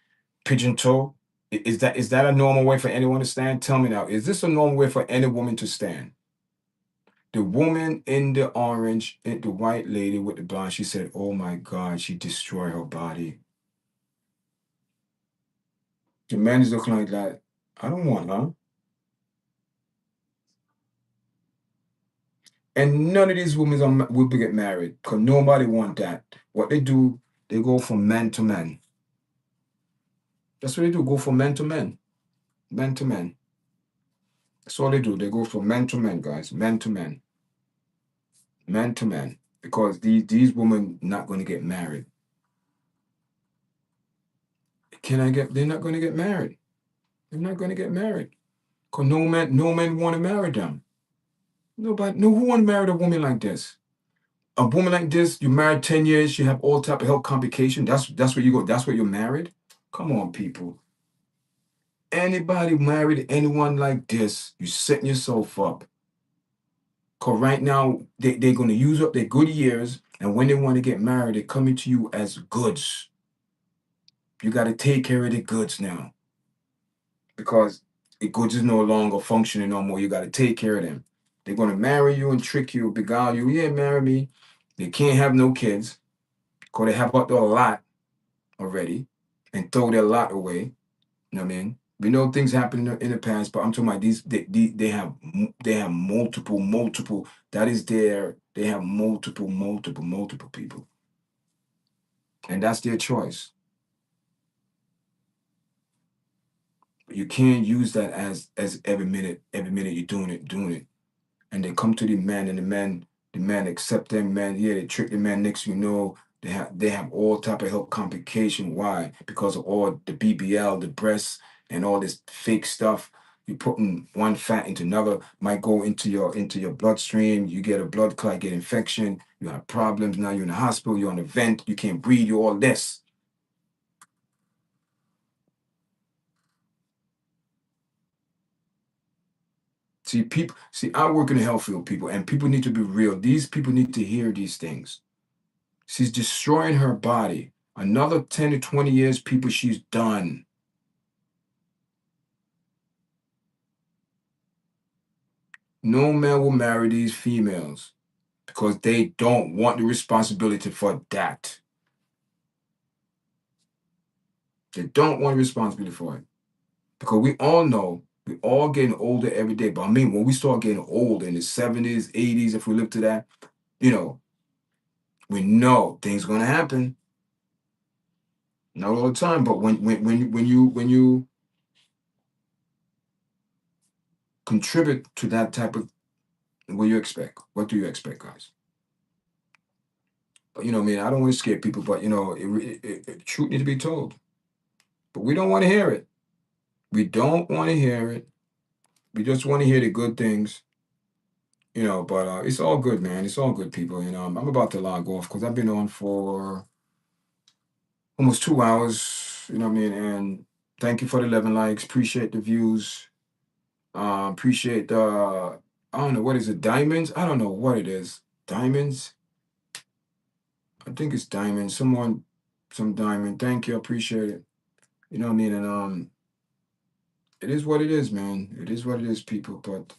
pigeon toe? Is that a normal way for anyone to stand? Tell me now, is this a normal way for any woman to stand? The woman in the orange, the white lady with the blonde, she said, "Oh my God, she destroyed her body." The man is looking like that. I don't want her. And none of these women will get married because nobody want that. What they do, they go from man to man. That's what they do. Go from man to man, man to man. That's all they do. They go from man to man, guys, man to man, man to man. Because these women not going to get married. Can I get? They're not going to get married. They're not going to get married. Cause no man want to marry them. Nobody, no, who want to marry a woman like this? A woman like this, you married 10 years, you have all type of health complication. That's where you go. That's where you're married. Come on, people. Anybody married anyone like this, you setting yourself up. Cause right now they're gonna use up their good years, and when they want to get married, they're coming to you as goods. You got to take care of the goods now because the goods is no longer functioning no more. You got to take care of them. They're gonna marry you and trick you, beguile you. Yeah, marry me. They can't have no kids because they have up to a lot already and throw their lot away. You know what I mean? We know things happen in the past, but I'm talking about these. They have multiple. That is their. They have multiple people, and that's their choice. You can't use that as every minute you're doing it. And they come to the man, and the man accept them, man. Yeah, they trick the man. Next you know, they have all type of health complication. Why? Because of all the BBL, the breasts, and all this fake stuff. You're putting one fat into another, might go into your bloodstream. You get a blood clot, get infection. You have problems. Now you're in the hospital. You're on a vent. You can't breathe. You're all this. See, people. See, I work in the health field, people, and people need to be real. These people need to hear these things. She's destroying her body. Another 10 to 20 years, people, she's done. No man will marry these females because they don't want the responsibility for that. They don't want the responsibility for it. Because we all know we all getting older every day. But I mean, when we start getting old in the 70s, 80s, if we live to that, you know, we know things gonna happen. Not all the time, but when you contribute to that type of what you expect? What do you expect, guys? I mean, I don't want to scare people, but truth needs to be told. But we don't want to hear it. We don't want to hear it. We just want to hear the good things, But it's all good, man. It's all good, people. I'm about to log off because I've been on for almost 2 hours. You know what I mean? And thank you for the 11 likes. Appreciate the views. Appreciate the I don't know what is it, diamonds? I don't know what it is. Diamonds? I think it's diamonds. Some diamond. Thank you. I appreciate it. You know what I mean? And it is what it is, man. It is what it is, people. But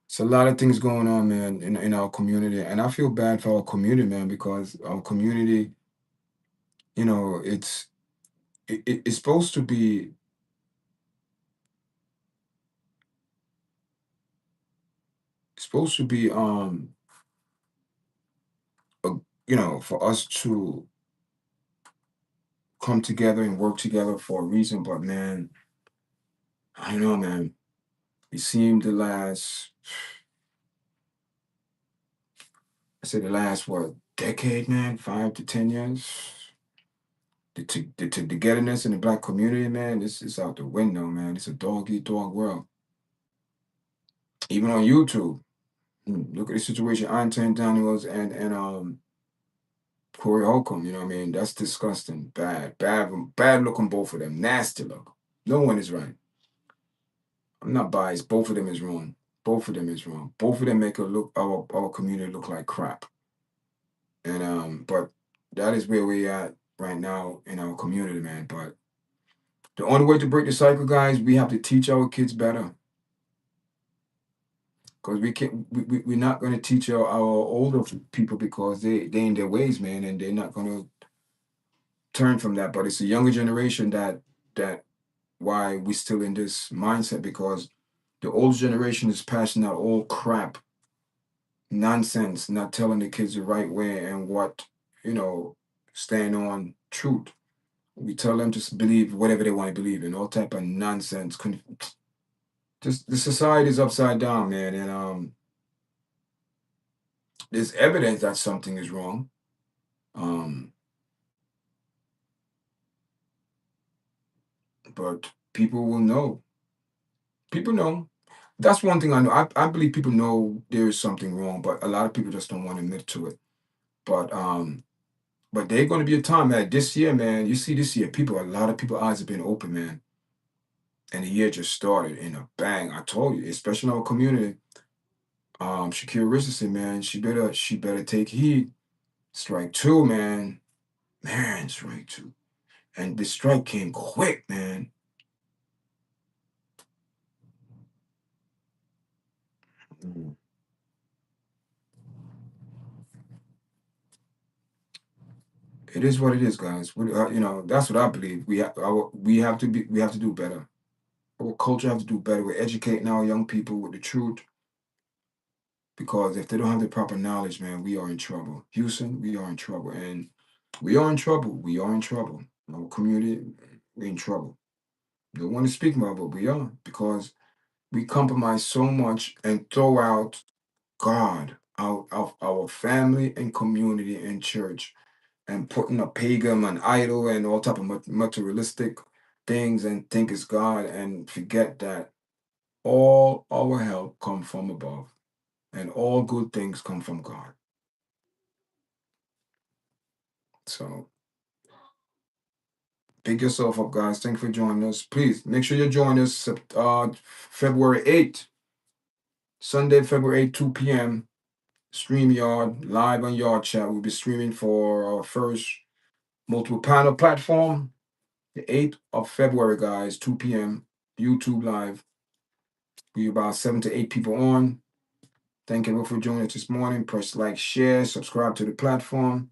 it's a lot of things going on, man, in our community, and I feel bad for our community, man, because our community, it's supposed to be a, for us to come together and work together for a reason. But man, I don't know, man. It seemed the last what decade, man, 5 to 10 years. The togetherness in the black community, man, this is out the window, man. It's a dog eat dog world. Even on YouTube, look at the situation Anton Daniels and Corey Holcomb, you know what I mean? That's disgusting. Bad look on both of them. Nasty look. No one is right. I'm not biased. Both of them is wrong. Both of them is wrong. Both of them make our community look like crap. And but that is where we at right now in our community, man. But the only way to break the cycle, guys, we have to teach our kids better. Because we can't we're not gonna teach our older people because they in their ways, man, and they're not gonna turn from that. But it's a younger generation that why we still in this mindset because the old generation is passing out all crap, nonsense, not telling the kids the right way and what, you know, stand on truth. We tell them to believe whatever they want to believe in, all type of nonsense. Just the society is upside down, man, and there's evidence that something is wrong. Um, but people will know. People know. That's one thing I know. I believe people know there is something wrong, but a lot of people just don't want to admit to it. But there's going to be a time, man. This year, man. You see, this year, a lot of people eyes have been open, man. And the year just started in a bang. I told you, especially in our community. Shakira Richardson, man, she better take heed. Strike two, man. Man, strike two. And the strike came quick, man. Mm. It is what it is, guys. You know, that's what I believe. We have to do better. Our culture have to do better. We're educating our young people with the truth because if they don't have the proper knowledge, man, we are in trouble. Houston, we are in trouble, and we are in trouble. We are in trouble. Our community, we're in trouble. No one is speaking about, but we are because we compromise so much and throw out God out of our family and community and church and putting a pagan and idol and all type of materialistic things and think it's God and forget that all our help come from above and all good things come from God. So pick yourself up, guys. Thank you for joining us. Please make sure you join us February 8th, Sunday, February 8th, 2 p.m. StreamYard, live on YARDCHAT. We'll be streaming for our first multiple panel platform, the 8th of February, guys, 2 p.m. YouTube live. We about 7 to 8 people on. Thank you for joining us this morning. Press like, share, subscribe to the platform.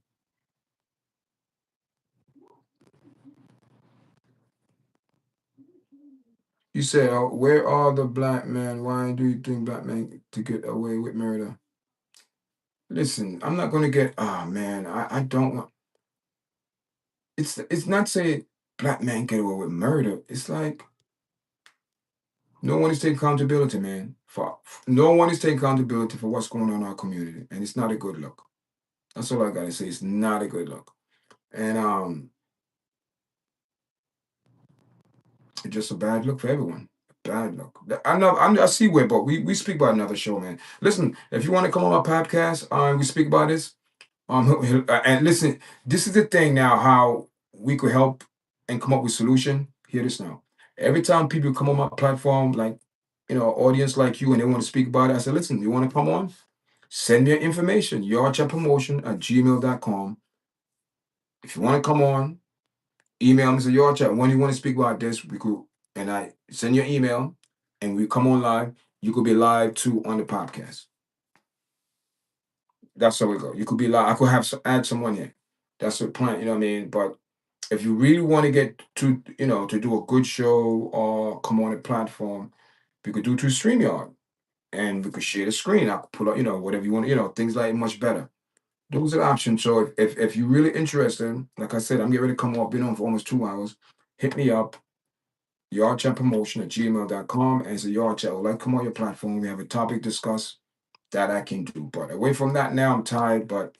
You said, where are the black men? Why do you think black men to get away with murder? Listen, I'm not gonna get. Ah, man, I don't want. It's not saying black men get away with murder. It's like no one is taking accountability, man. For no one is taking accountability for what's going on in our community, and it's not a good look. That's all I gotta say. It's not a good look, and it's just a bad look for everyone. Bad look. I know. I see where, but we speak about another show, man. Listen, if you want to come on my podcast, we speak about this. And listen, this is the thing now. How we could help and come up with solution. Hear this now. Every time people come on my platform, like audience like you, and they want to speak about it, I said, listen, you want to come on? Send me your information, yardchatpromotion@gmail.com. If you want to come on, email me, say, yardchat, when you want to speak about this, we could, and I send your email, and we come on live. You could be live too on the podcast. That's how we go. You could be live. I could add someone in. That's the plan, you know what I mean? But if you really want to get to, to do a good show or come on a platform, we could do to StreamYard and we could share the screen. I could pull up, whatever you want, things like much better. Those are the options. So if you're really interested, like I said, I'm getting ready to come off, been on for almost 2 hours. Hit me up, yardchatpromotion@gmail.com, and say, yard chat, would like to come on your platform. We have a topic discuss that I can do. But away from that now, I'm tired, but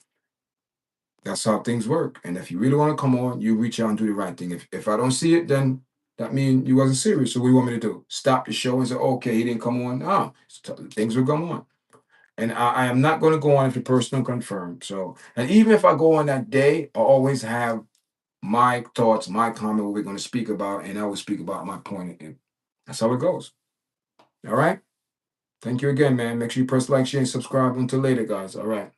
that's how things work. And if you really want to come on, you reach out and do the right thing. If I don't see it, then that means you wasn't serious. So what do you want me to do? Stop the show and say, okay, he didn't come on. Things will come on. And I am not going to go on if the person confirmed. So, and even if I go on that day, I always have my thoughts, my comment, what we're going to speak about, and I will speak about my point. And that's how it goes. All right. Thank you again, man. Make sure you press like, share, and subscribe. Until later, guys. All right.